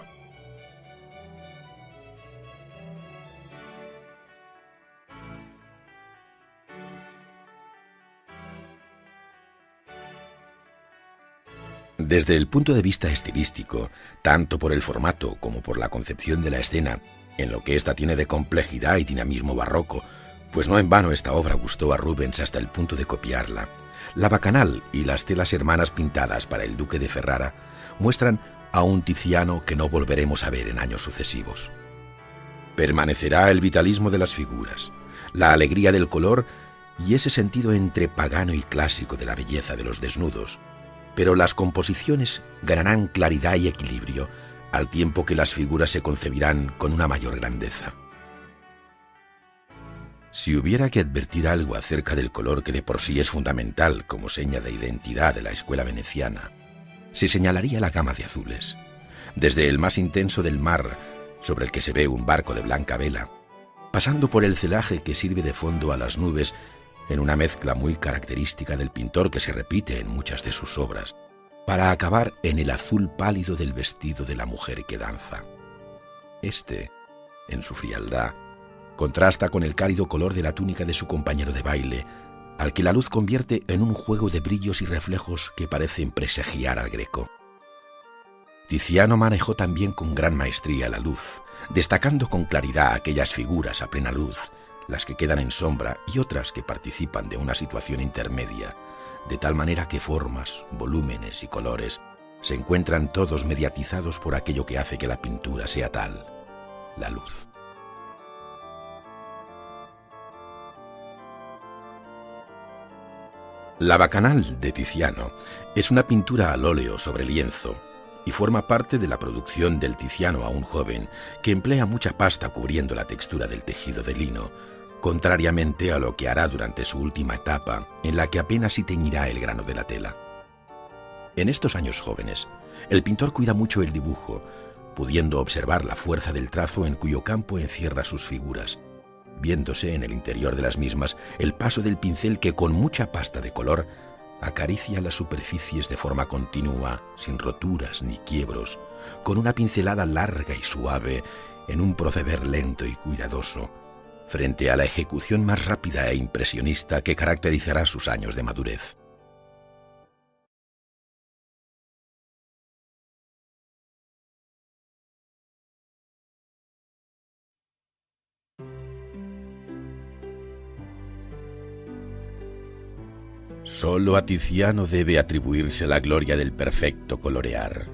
Desde el punto de vista estilístico, tanto por el formato como por la concepción de la escena, en lo que ésta tiene de complejidad y dinamismo barroco, pues no en vano esta obra gustó a Rubens hasta el punto de copiarla, la bacanal y las telas hermanas pintadas para el duque de Ferrara muestran a un Tiziano que no volveremos a ver en años sucesivos. Permanecerá el vitalismo de las figuras, la alegría del color y ese sentido entre pagano y clásico de la belleza de los desnudos, pero las composiciones ganarán claridad y equilibrio, al tiempo que las figuras se concebirán con una mayor grandeza. Si hubiera que advertir algo acerca del color, que de por sí es fundamental como seña de identidad de la escuela veneciana, se señalaría la gama de azules, desde el más intenso del mar, sobre el que se ve un barco de blanca vela, pasando por el celaje que sirve de fondo a las nubes, en una mezcla muy característica del pintor que se repite en muchas de sus obras, para acabar en el azul pálido del vestido de la mujer que danza. Este, en su frialdad, contrasta con el cálido color de la túnica de su compañero de baile, al que la luz convierte en un juego de brillos y reflejos que parecen presagiar al Greco. Tiziano manejó también con gran maestría la luz, destacando con claridad aquellas figuras a plena luz, las que quedan en sombra y otras que participan de una situación intermedia, de tal manera que formas, volúmenes y colores se encuentran todos mediatizados por aquello que hace que la pintura sea tal, la luz. La Bacanal de Tiziano es una pintura al óleo sobre lienzo y forma parte de la producción del Tiziano aún joven, que emplea mucha pasta cubriendo la textura del tejido de lino, contrariamente a lo que hará durante su última etapa, en la que apenas si teñirá el grano de la tela. En estos años jóvenes, el pintor cuida mucho el dibujo, pudiendo observar la fuerza del trazo en cuyo campo encierra sus figuras, viéndose en el interior de las mismas el paso del pincel que con mucha pasta de color acaricia las superficies de forma continua, sin roturas ni quiebros, con una pincelada larga y suave, en un proceder lento y cuidadoso, frente a la ejecución más rápida e impresionista que caracterizará sus años de madurez. Solo a Tiziano debe atribuirse la gloria del perfecto colorear.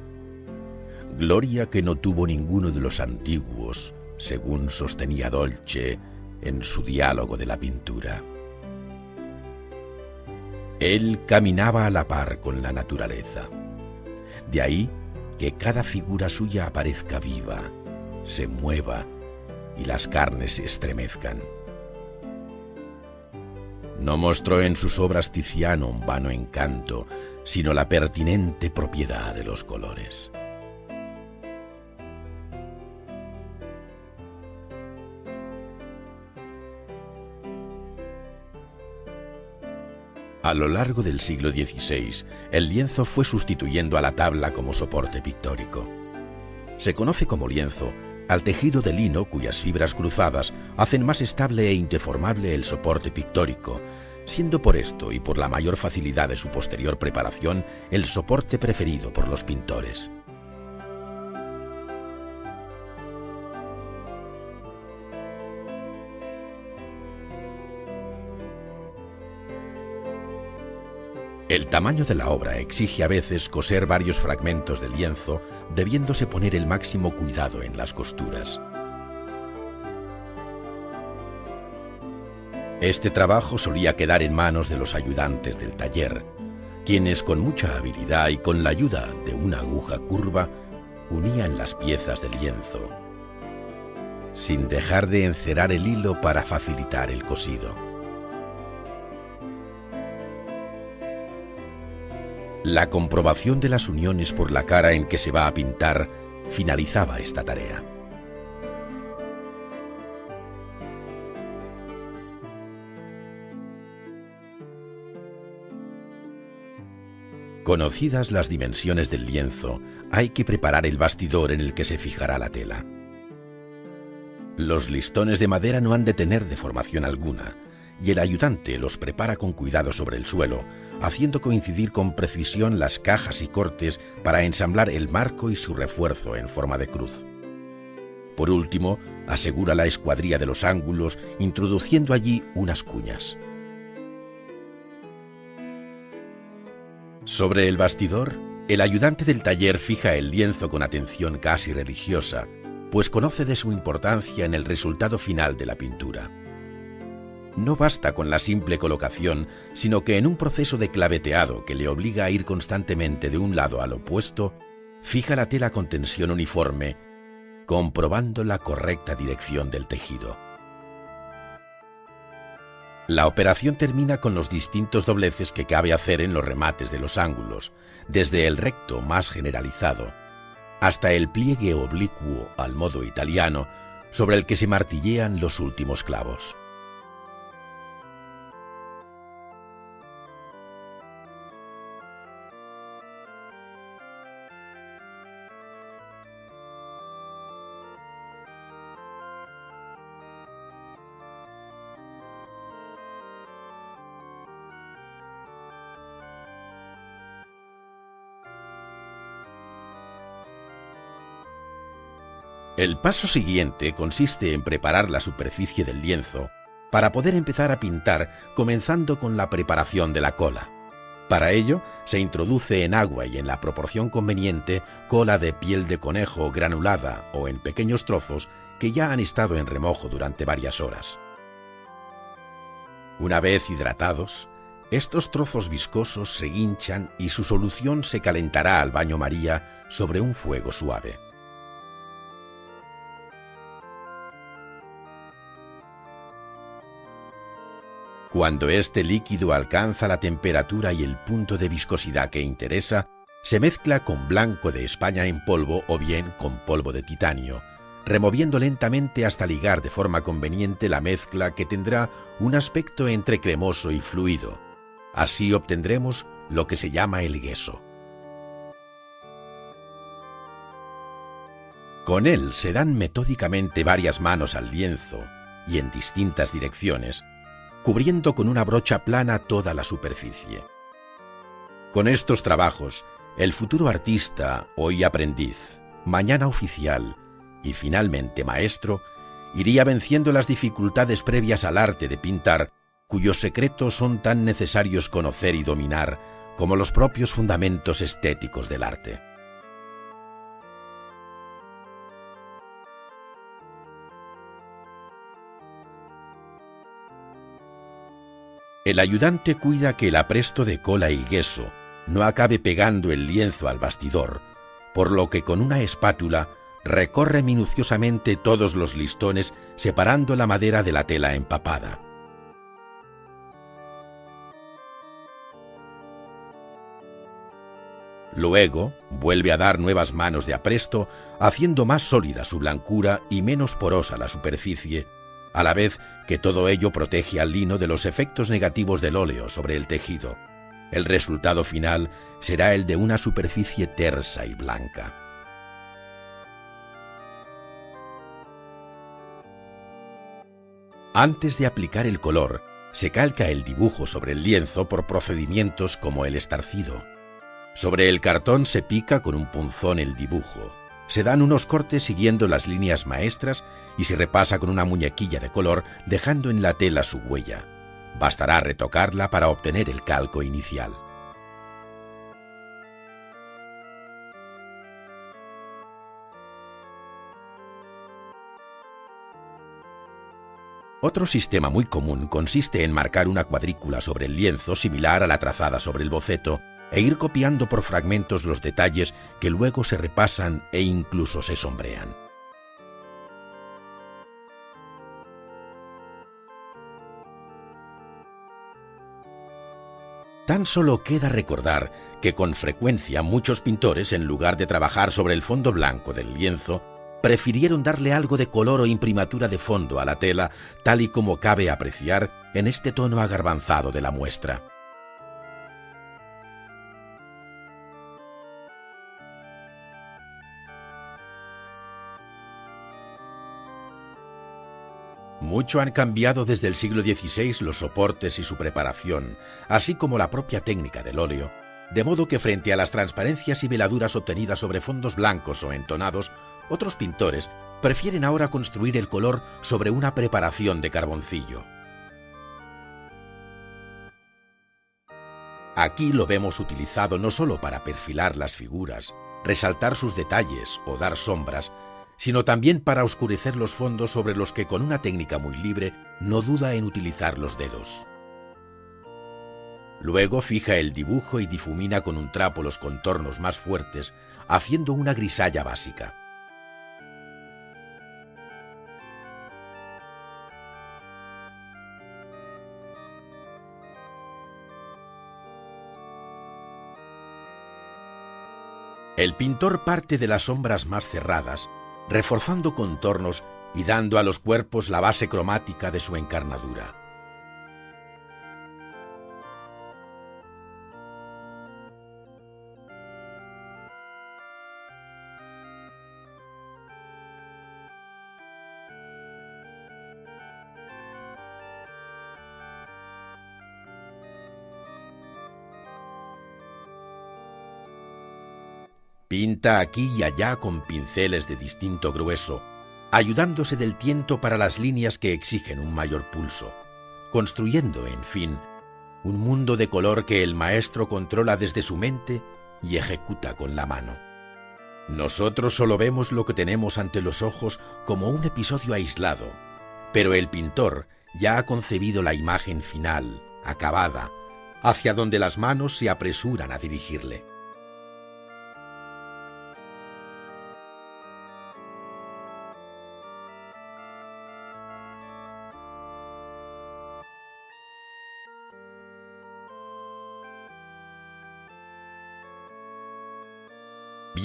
Gloria que no tuvo ninguno de los antiguos, según sostenía Dolce en su diálogo de la pintura. Él caminaba a la par con la naturaleza. De ahí que cada figura suya aparezca viva, se mueva y las carnes se estremezcan. No mostró en sus obras Tiziano un vano encanto, sino la pertinente propiedad de los colores. A lo largo del siglo XVI, el lienzo fue sustituyendo a la tabla como soporte pictórico. Se conoce como lienzo al tejido de lino cuyas fibras cruzadas hacen más estable e indeformable el soporte pictórico, siendo por esto y por la mayor facilidad de su posterior preparación el soporte preferido por los pintores. El tamaño de la obra exige a veces coser varios fragmentos de lienzo, debiéndose poner el máximo cuidado en las costuras. Este trabajo solía quedar en manos de los ayudantes del taller, quienes con mucha habilidad y con la ayuda de una aguja curva unían las piezas del lienzo, sin dejar de encerar el hilo para facilitar el cosido. La comprobación de las uniones por la cara en que se va a pintar finalizaba esta tarea. Conocidas las dimensiones del lienzo, hay que preparar el bastidor en el que se fijará la tela. Los listones de madera no han de tener deformación alguna, y el ayudante los prepara con cuidado sobre el suelo, haciendo coincidir con precisión las cajas y cortes para ensamblar el marco y su refuerzo en forma de cruz. Por último, asegura la escuadría de los ángulos, introduciendo allí unas cuñas. Sobre el bastidor, el ayudante del taller fija el lienzo con atención casi religiosa, pues conoce de su importancia en el resultado final de la pintura. No basta con la simple colocación, sino que en un proceso de claveteado que le obliga a ir constantemente de un lado al opuesto, fija la tela con tensión uniforme, comprobando la correcta dirección del tejido. La operación termina con los distintos dobleces que cabe hacer en los remates de los ángulos, desde el recto más generalizado, hasta el pliegue oblicuo al modo italiano, sobre el que se martillean los últimos clavos. El paso siguiente consiste en preparar la superficie del lienzo para poder empezar a pintar, comenzando con la preparación de la cola. Para ello, se introduce en agua y en la proporción conveniente cola de piel de conejo granulada o en pequeños trozos que ya han estado en remojo durante varias horas. Una vez hidratados, estos trozos viscosos se hinchan y su solución se calentará al baño María sobre un fuego suave. Cuando este líquido alcanza la temperatura y el punto de viscosidad que interesa, se mezcla con blanco de España en polvo o bien con polvo de titanio, removiendo lentamente hasta ligar de forma conveniente la mezcla que tendrá un aspecto entre cremoso y fluido. Así obtendremos lo que se llama el gueso. Con él se dan metódicamente varias manos al lienzo y en distintas direcciones, cubriendo con una brocha plana toda la superficie. Con estos trabajos, el futuro artista, hoy aprendiz, mañana oficial y finalmente maestro, iría venciendo las dificultades previas al arte de pintar, cuyos secretos son tan necesarios conocer y dominar como los propios fundamentos estéticos del arte. El ayudante cuida que el apresto de cola y gueso no acabe pegando el lienzo al bastidor, por lo que con una espátula recorre minuciosamente todos los listones separando la madera de la tela empapada. Luego vuelve a dar nuevas manos de apresto, haciendo más sólida su blancura y menos porosa la superficie, a la vez que todo ello protege al lino de los efectos negativos del óleo sobre el tejido. El resultado final será el de una superficie tersa y blanca. Antes de aplicar el color, se calca el dibujo sobre el lienzo por procedimientos como el estarcido. Sobre el cartón se pica con un punzón el dibujo. Se dan unos cortes siguiendo las líneas maestras y se repasa con una muñequilla de color dejando en la tela su huella. Bastará retocarla para obtener el calco inicial. Otro sistema muy común consiste en marcar una cuadrícula sobre el lienzo similar a la trazada sobre el boceto e ir copiando por fragmentos los detalles que luego se repasan e incluso se sombrean. Tan solo queda recordar que con frecuencia muchos pintores, en lugar de trabajar sobre el fondo blanco del lienzo, prefirieron darle algo de color o imprimatura de fondo a la tela, tal y como cabe apreciar en este tono agarbanzado de la muestra. Mucho han cambiado desde el siglo XVI los soportes y su preparación, así como la propia técnica del óleo, de modo que frente a las transparencias y veladuras obtenidas sobre fondos blancos o entonados, otros pintores prefieren ahora construir el color sobre una preparación de carboncillo. Aquí lo vemos utilizado no solo para perfilar las figuras, resaltar sus detalles o dar sombras, sino también para oscurecer los fondos sobre los que con una técnica muy libre no duda en utilizar los dedos. Luego fija el dibujo y difumina con un trapo los contornos más fuertes, haciendo una grisalla básica. El pintor parte de las sombras más cerradas, reforzando contornos y dando a los cuerpos la base cromática de su encarnadura. Pinta aquí y allá con pinceles de distinto grueso, ayudándose del tiento para las líneas que exigen un mayor pulso, construyendo, en fin, un mundo de color que el maestro controla desde su mente y ejecuta con la mano. Nosotros solo vemos lo que tenemos ante los ojos como un episodio aislado, pero el pintor ya ha concebido la imagen final, acabada, hacia donde las manos se apresuran a dirigirle.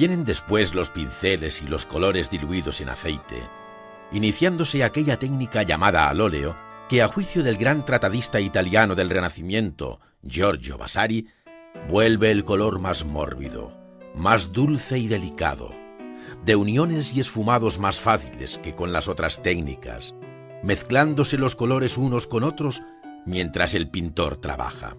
Vienen después los pinceles y los colores diluidos en aceite, iniciándose aquella técnica llamada al óleo que, a juicio del gran tratadista italiano del Renacimiento, Giorgio Vasari, vuelve el color más mórbido, más dulce y delicado, de uniones y esfumados más fáciles que con las otras técnicas, mezclándose los colores unos con otros mientras el pintor trabaja.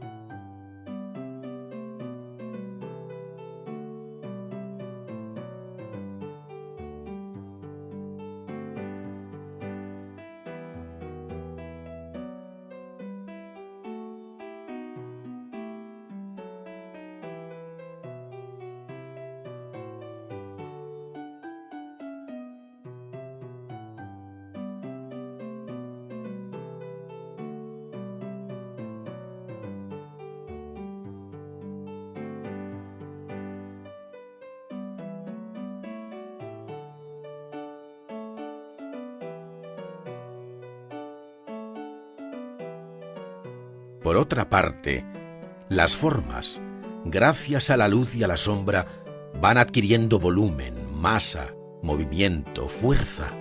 Por otra parte, las formas, gracias a la luz y a la sombra, van adquiriendo volumen, masa, movimiento, fuerza.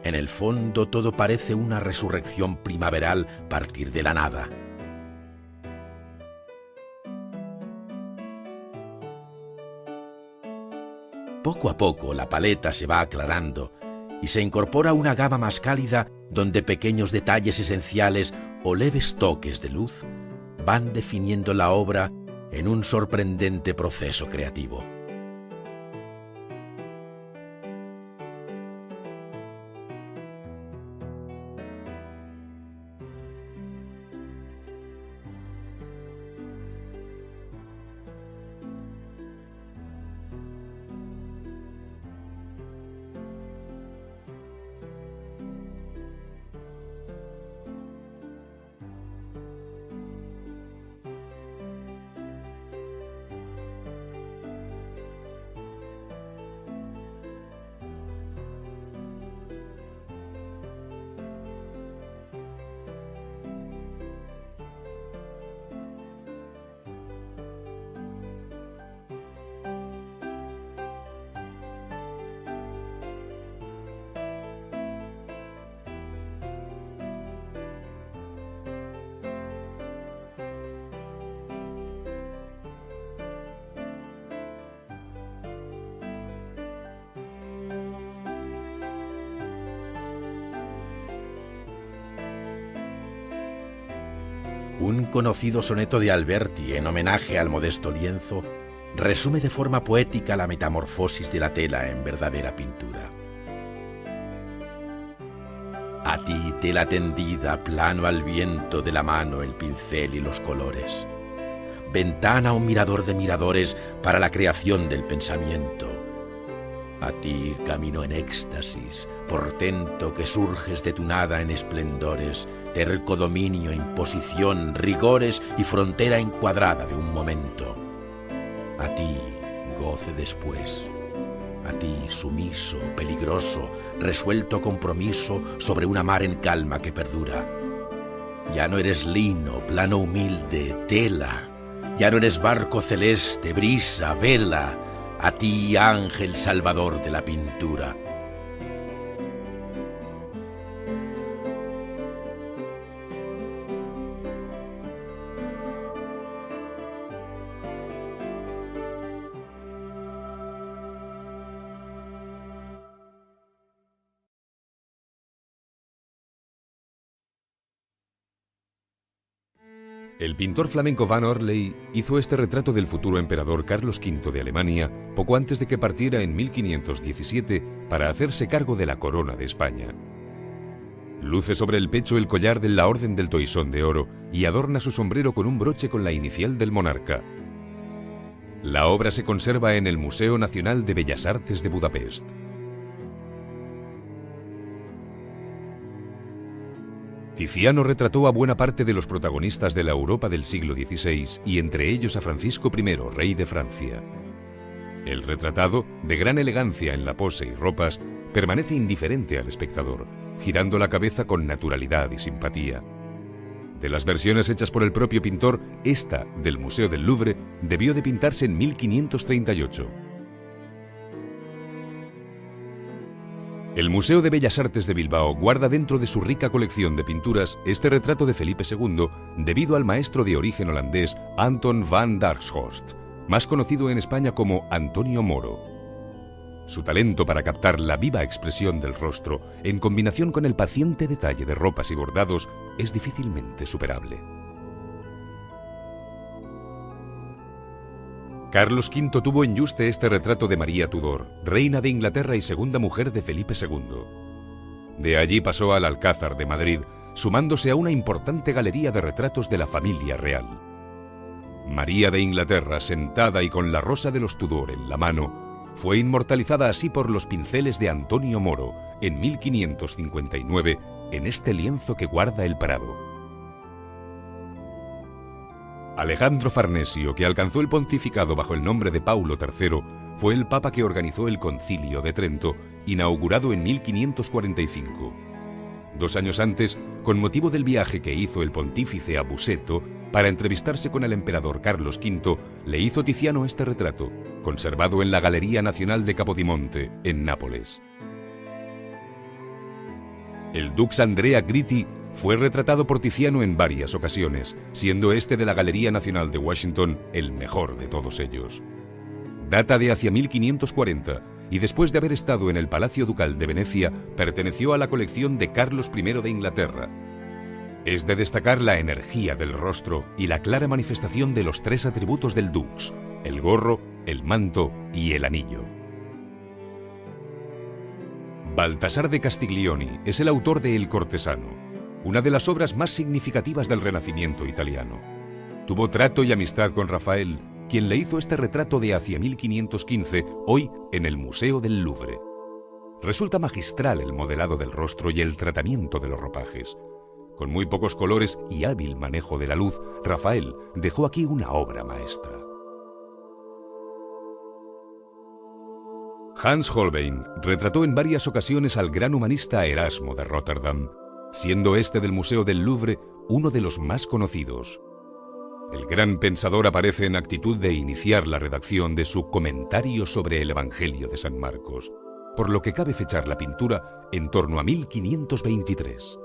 En el fondo todo parece una resurrección primaveral partir de la nada. Poco a poco la paleta se va aclarando y se incorpora una gama más cálida donde pequeños detalles esenciales o leves toques de luz van definiendo la obra en un sorprendente proceso creativo. Un conocido soneto de Alberti en homenaje al modesto lienzo resume de forma poética la metamorfosis de la tela en verdadera pintura. A ti, tela tendida, plano al viento de la mano el pincel y los colores. Ventana o mirador de miradores para la creación del pensamiento. A ti, camino en éxtasis, portento que surges de tu nada en esplendores, terco dominio, imposición, rigores y frontera encuadrada de un momento. A ti, goce después. A ti, sumiso, peligroso, resuelto compromiso sobre una mar en calma que perdura. Ya no eres lino, plano humilde, tela. Ya no eres barco celeste, brisa, vela. A ti, ángel salvador de la pintura. El pintor flamenco Van Orley hizo este retrato del futuro emperador Carlos V de Alemania poco antes de que partiera en 1517 para hacerse cargo de la corona de España. Luce sobre el pecho el collar de la Orden del Toisón de Oro y adorna su sombrero con un broche con la inicial del monarca. La obra se conserva en el Museo Nacional de Bellas Artes de Budapest. Tiziano retrató a buena parte de los protagonistas de la Europa del siglo XVI y entre ellos a Francisco I, rey de Francia. El retratado, de gran elegancia en la pose y ropas, permanece indiferente al espectador, girando la cabeza con naturalidad y simpatía. De las versiones hechas por el propio pintor, esta, del Museo del Louvre, debió de pintarse en 1538. El Museo de Bellas Artes de Bilbao guarda dentro de su rica colección de pinturas este retrato de Felipe II debido al maestro de origen holandés Anton van Darkshorst, más conocido en España como Antonio Moro. Su talento para captar la viva expresión del rostro, en combinación con el paciente detalle de ropas y bordados, es difícilmente superable. Carlos V tuvo en Yuste este retrato de María Tudor, reina de Inglaterra y segunda mujer de Felipe II. De allí pasó al Alcázar de Madrid, sumándose a una importante galería de retratos de la familia real. María de Inglaterra, sentada y con la rosa de los Tudor en la mano, fue inmortalizada así por los pinceles de Antonio Moro en 1559 en este lienzo que guarda el Prado. Alejandro Farnesio, que alcanzó el pontificado bajo el nombre de Paulo III, fue el papa que organizó el Concilio de Trento, inaugurado en 1545. 2 años antes, con motivo del viaje que hizo el pontífice a Buseto para entrevistarse con el emperador Carlos V, le hizo Tiziano este retrato, conservado en la Galería Nacional de Capodimonte, en Nápoles. El Dux Andrea Gritti fue retratado por Tiziano en varias ocasiones, siendo este de la Galería Nacional de Washington el mejor de todos ellos. Data de hacia 1540 y después de haber estado en el Palacio Ducal de Venecia, perteneció a la colección de Carlos I de Inglaterra. Es de destacar la energía del rostro y la clara manifestación de los 3 atributos del Dux: el gorro, el manto y el anillo. Baltasar de Castiglioni es el autor de El Cortesano, una de las obras más significativas del Renacimiento italiano. Tuvo trato y amistad con Rafael, quien le hizo este retrato de hacia 1515, hoy en el Museo del Louvre. Resulta magistral el modelado del rostro y el tratamiento de los ropajes. Con muy pocos colores y hábil manejo de la luz, Rafael dejó aquí una obra maestra. Hans Holbein retrató en varias ocasiones al gran humanista Erasmo de Rotterdam, siendo este del Museo del Louvre uno de los más conocidos. El gran pensador aparece en actitud de iniciar la redacción de su Comentario sobre el Evangelio de San Marcos, por lo que cabe fechar la pintura en torno a 1523.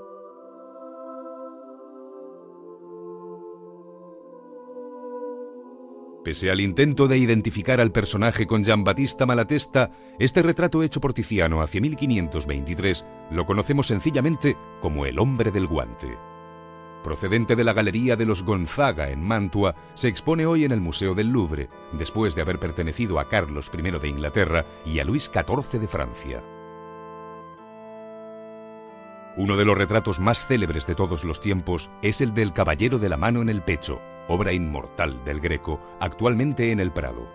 Pese al intento de identificar al personaje con Giambattista Malatesta, este retrato hecho por Tiziano hacia 1523 lo conocemos sencillamente como el hombre del guante. Procedente de la Galería de los Gonzaga en Mantua, se expone hoy en el Museo del Louvre, después de haber pertenecido a Carlos I de Inglaterra y a Luis XIV de Francia. Uno de los retratos más célebres de todos los tiempos es el del Caballero de la Mano en el Pecho, obra inmortal del Greco, actualmente en el Prado.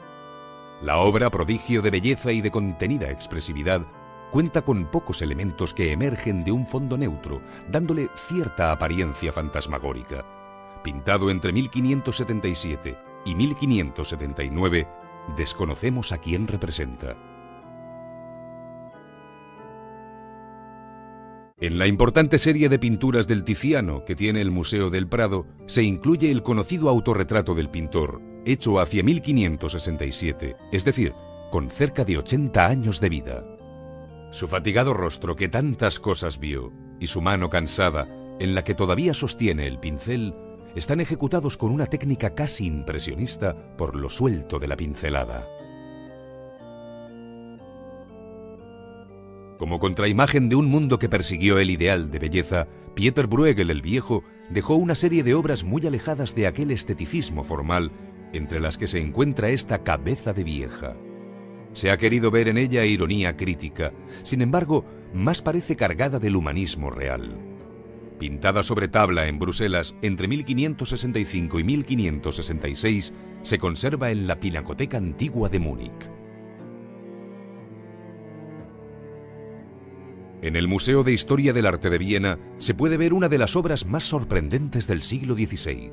La obra, prodigio de belleza y de contenida expresividad, cuenta con pocos elementos que emergen de un fondo neutro, dándole cierta apariencia fantasmagórica. Pintado entre 1577 y 1579, desconocemos a quién representa. En la importante serie de pinturas del Tiziano que tiene el Museo del Prado, se incluye el conocido autorretrato del pintor, hecho hacia 1567, es decir, con cerca de 80 años de vida. Su fatigado rostro, que tantas cosas vio, y su mano cansada, en la que todavía sostiene el pincel, están ejecutados con una técnica casi impresionista por lo suelto de la pincelada. Como contraimagen de un mundo que persiguió el ideal de belleza, Pieter Bruegel el Viejo dejó una serie de obras muy alejadas de aquel esteticismo formal, entre las que se encuentra esta Cabeza de vieja. Se ha querido ver en ella ironía crítica, sin embargo, más parece cargada del humanismo real. Pintada sobre tabla en Bruselas entre 1565 y 1566, se conserva en la Pinacoteca Antigua de Múnich. En el Museo de Historia del Arte de Viena se puede ver una de las obras más sorprendentes del siglo XVI,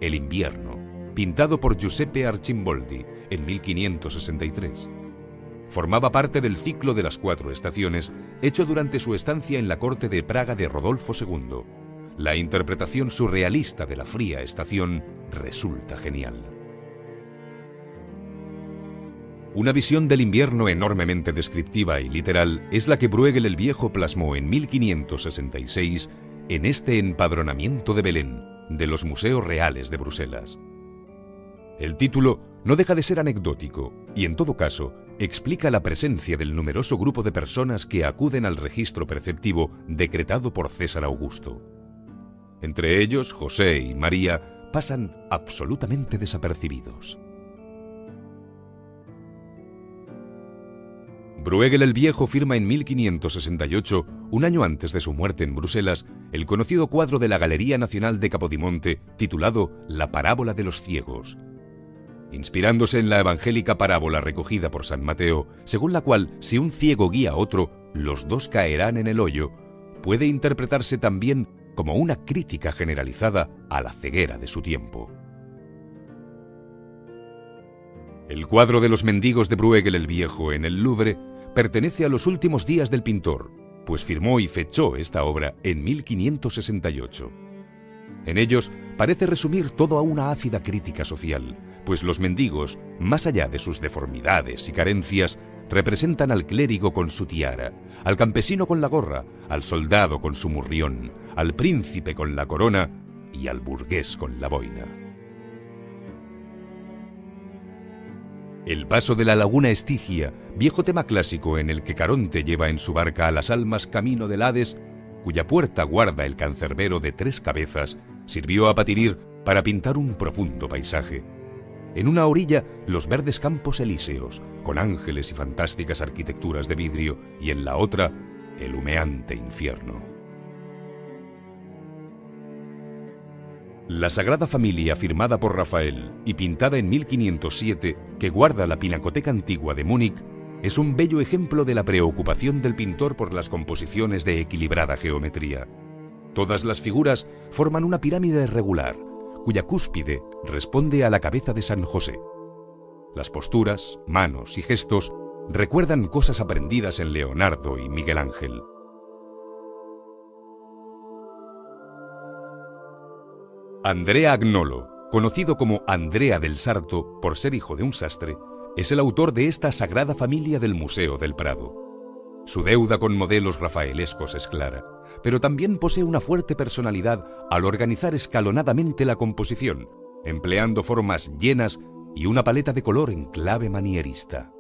El invierno, pintado por Giuseppe Arcimboldi en 1563. Formaba parte del ciclo de las 4 estaciones, hecho durante su estancia en la corte de Praga de Rodolfo II. La interpretación surrealista de la fría estación resulta genial. Una visión del invierno enormemente descriptiva y literal es la que Bruegel el Viejo plasmó en 1566 en este empadronamiento de Belén de los Museos Reales de Bruselas. El título no deja de ser anecdótico y, en todo caso, explica la presencia del numeroso grupo de personas que acuden al registro preceptivo decretado por César Augusto. Entre ellos, José y María pasan absolutamente desapercibidos. Bruegel el Viejo firma en 1568, un año antes de su muerte en Bruselas, el conocido cuadro de la Galería Nacional de Capodimonte titulado La parábola de los ciegos. Inspirándose en la evangélica parábola recogida por San Mateo, según la cual si un ciego guía a otro, los dos caerán en el hoyo, puede interpretarse también como una crítica generalizada a la ceguera de su tiempo. El cuadro de los mendigos de Bruegel el Viejo en el Louvre pertenece a los últimos días del pintor, pues firmó y fechó esta obra en 1568. En ellos parece resumir toda una ácida crítica social, pues los mendigos, más allá de sus deformidades y carencias, representan al clérigo con su tiara, al campesino con la gorra, al soldado con su murrión, al príncipe con la corona y al burgués con la boina. El paso de la laguna Estigia, viejo tema clásico en el que Caronte lleva en su barca a las almas camino del Hades, cuya puerta guarda el cancerbero de 3 cabezas, sirvió a Patirir para pintar un profundo paisaje. En una orilla, los verdes campos elíseos, con ángeles y fantásticas arquitecturas de vidrio, y en la otra, el humeante infierno. La Sagrada Familia, firmada por Rafael y pintada en 1507, que guarda la Pinacoteca Antigua de Múnich, es un bello ejemplo de la preocupación del pintor por las composiciones de equilibrada geometría. Todas las figuras forman una pirámide regular, cuya cúspide responde a la cabeza de San José. Las posturas, manos y gestos recuerdan cosas aprendidas en Leonardo y Miguel Ángel. Andrea Agnolo, conocido como Andrea del Sarto por ser hijo de un sastre, es el autor de esta Sagrada Familia del Museo del Prado. Su deuda con modelos rafaelescos es clara, pero también posee una fuerte personalidad al organizar escalonadamente la composición, empleando formas llenas y una paleta de color en clave manierista.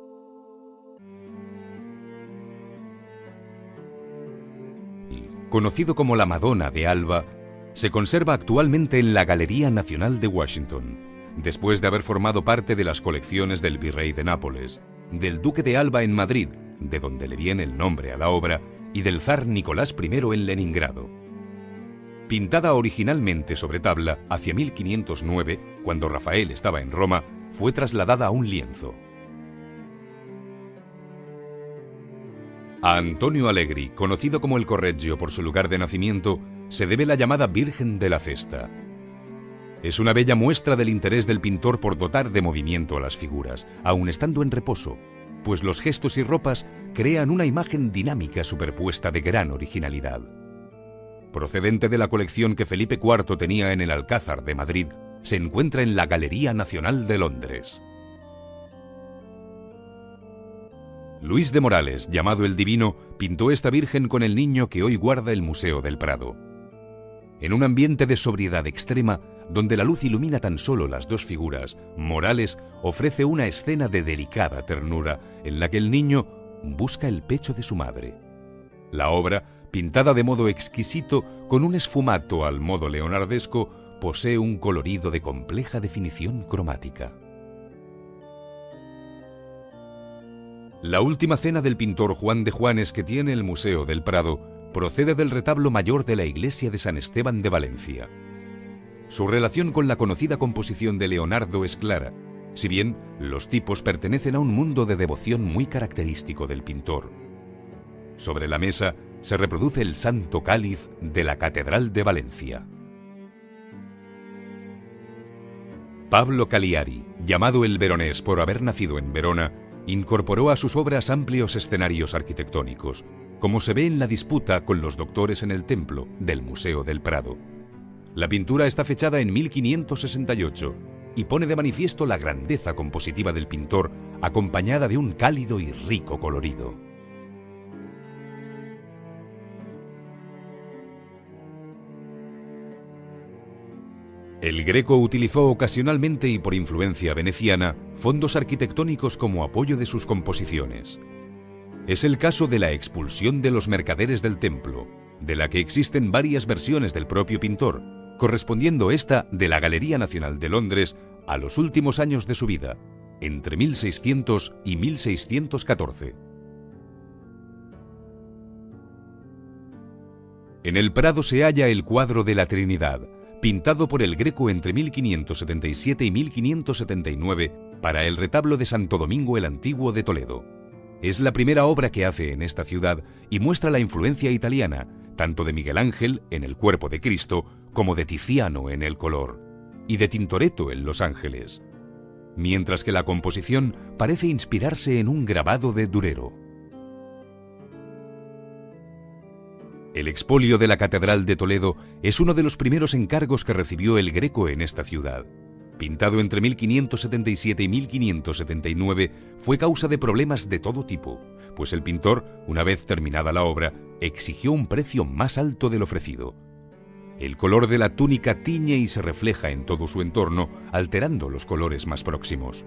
Conocido como la Madonna de Alba, se conserva actualmente en la Galería Nacional de Washington, después de haber formado parte de las colecciones del Virrey de Nápoles, del Duque de Alba en Madrid, de donde le viene el nombre a la obra, y del zar Nicolás I en Leningrado. Pintada originalmente sobre tabla hacia 1509, cuando Rafael estaba en Roma, fue trasladada a un lienzo. A Antonio Allegri, conocido como el Correggio por su lugar de nacimiento, se debe la llamada Virgen de la Cesta. Es una bella muestra del interés del pintor por dotar de movimiento a las figuras, aun estando en reposo, pues los gestos y ropas crean una imagen dinámica superpuesta de gran originalidad. Procedente de la colección que Felipe IV tenía en el Alcázar de Madrid, se encuentra en la Galería Nacional de Londres. Luis de Morales, llamado el Divino, pintó esta Virgen con el niño que hoy guarda el Museo del Prado. En un ambiente de sobriedad extrema, donde la luz ilumina tan solo las 2 figuras, Morales ofrece una escena de delicada ternura en la que el niño busca el pecho de su madre. La obra, pintada de modo exquisito con un esfumato al modo leonardesco, posee un colorido de compleja definición cromática. La última cena del pintor Juan de Juanes que tiene el Museo del Prado procede del retablo mayor de la iglesia de San Esteban de Valencia. Su relación con la conocida composición de Leonardo es clara, si bien los tipos pertenecen a un mundo de devoción muy característico del pintor. Sobre la mesa se reproduce el Santo Cáliz de la Catedral de Valencia. Pablo Cagliari, llamado el Veronés por haber nacido en Verona, incorporó a sus obras amplios escenarios arquitectónicos, como se ve en la disputa con los doctores en el templo del Museo del Prado. La pintura está fechada en 1568 y pone de manifiesto la grandeza compositiva del pintor, acompañada de un cálido y rico colorido. El Greco utilizó ocasionalmente y por influencia veneciana fondos arquitectónicos como apoyo de sus composiciones. Es el caso de la expulsión de los mercaderes del templo, de la que existen varias versiones del propio pintor, correspondiendo esta de la Galería Nacional de Londres a los últimos años de su vida, entre 1600 y 1614. En el Prado se halla el cuadro de la Trinidad, pintado por el Greco entre 1577 y 1579 para el retablo de Santo Domingo el Antiguo de Toledo. Es la primera obra que hace en esta ciudad y muestra la influencia italiana, tanto de Miguel Ángel en el cuerpo de Cristo, como de Tiziano en el color, y de Tintoretto en los ángeles, mientras que la composición parece inspirarse en un grabado de Durero. El expolio de la Catedral de Toledo es uno de los primeros encargos que recibió el Greco en esta ciudad. Pintado entre 1577 y 1579, fue causa de problemas de todo tipo, pues el pintor, una vez terminada la obra, exigió un precio más alto del ofrecido. El color de la túnica tiñe y se refleja en todo su entorno, alterando los colores más próximos.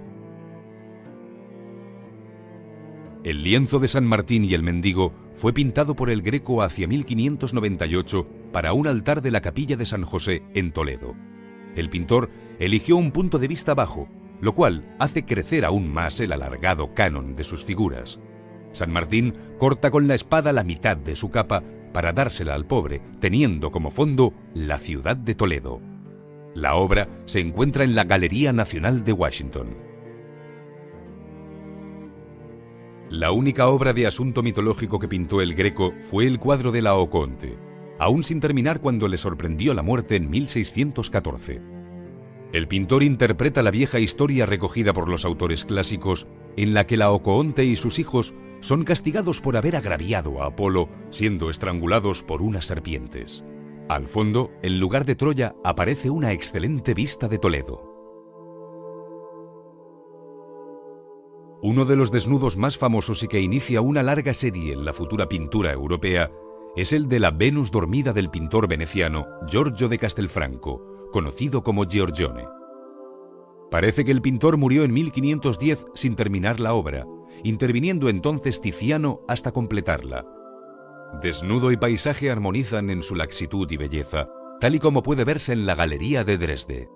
El lienzo de San Martín y el Mendigo fue pintado por el Greco hacia 1598 para un altar de la capilla de San José en Toledo. El pintor eligió un punto de vista bajo, lo cual hace crecer aún más el alargado canon de sus figuras. San Martín corta con la espada la mitad de su capa para dársela al pobre, teniendo como fondo la ciudad de Toledo. La obra se encuentra en la Galería Nacional de Washington. La única obra de asunto mitológico que pintó el Greco fue el cuadro de Laocoonte, aún sin terminar cuando le sorprendió la muerte en 1614. El pintor interpreta la vieja historia recogida por los autores clásicos, en la que Laocoonte y sus hijos son castigados por haber agraviado a Apolo, siendo estrangulados por unas serpientes. Al fondo, en lugar de Troya, aparece una excelente vista de Toledo. Uno de los desnudos más famosos y que inicia una larga serie en la futura pintura europea es el de la Venus dormida del pintor veneciano Giorgio de Castelfranco, conocido como Giorgione. Parece que el pintor murió en 1510 sin terminar la obra, interviniendo entonces Tiziano hasta completarla. Desnudo y paisaje armonizan en su laxitud y belleza, tal y como puede verse en la Galería de Dresde.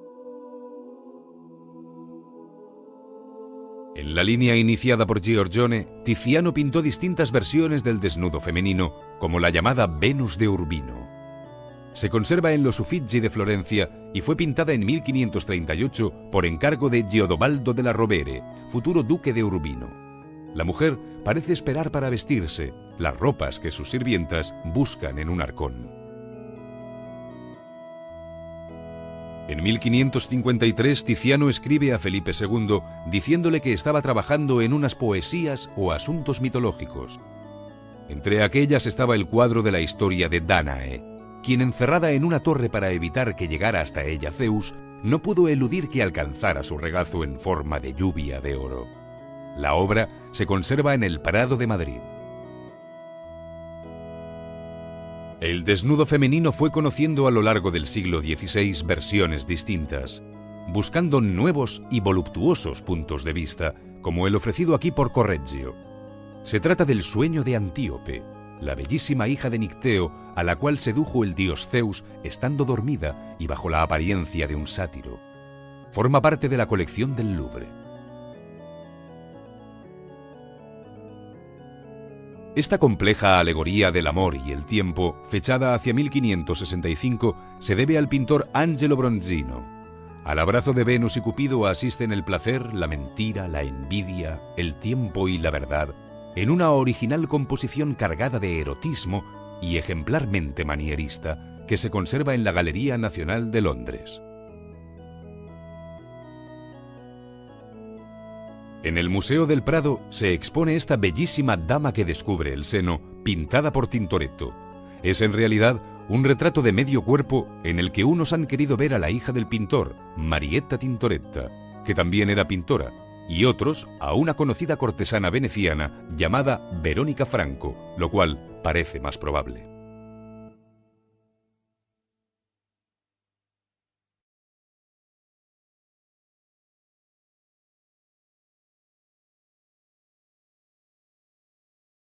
En la línea iniciada por Giorgione, Tiziano pintó distintas versiones del desnudo femenino, como la llamada Venus de Urbino. Se conserva en los Uffizi de Florencia y fue pintada en 1538 por encargo de Geodobaldo della Rovere, futuro duque de Urbino. La mujer parece esperar para vestirse, las ropas que sus sirvientas buscan en un arcón. En 1553 Tiziano escribe a Felipe II diciéndole que estaba trabajando en unas poesías o asuntos mitológicos. Entre aquellas estaba el cuadro de la historia de Dánae, quien encerrada en una torre para evitar que llegara hasta ella Zeus, no pudo eludir que alcanzara su regazo en forma de lluvia de oro. La obra se conserva en el Prado de Madrid. El desnudo femenino fue conociendo a lo largo del siglo XVI versiones distintas, buscando nuevos y voluptuosos puntos de vista, como el ofrecido aquí por Correggio. Se trata del sueño de Antíope, la bellísima hija de Nicteo, a la cual sedujo el dios Zeus estando dormida y bajo la apariencia de un sátiro. Forma parte de la colección del Louvre. Esta compleja alegoría del amor y el tiempo, fechada hacia 1565, se debe al pintor Angelo Bronzino. Al abrazo de Venus y Cupido asisten el placer, la mentira, la envidia, el tiempo y la verdad, en una original composición cargada de erotismo y ejemplarmente manierista, que se conserva en la Galería Nacional de Londres. En el Museo del Prado se expone esta bellísima dama que descubre el seno, pintada por Tintoretto. Es en realidad un retrato de medio cuerpo en el que unos han querido ver a la hija del pintor, Marietta Tintoretta, que también era pintora, y otros a una conocida cortesana veneciana llamada Verónica Franco, lo cual parece más probable.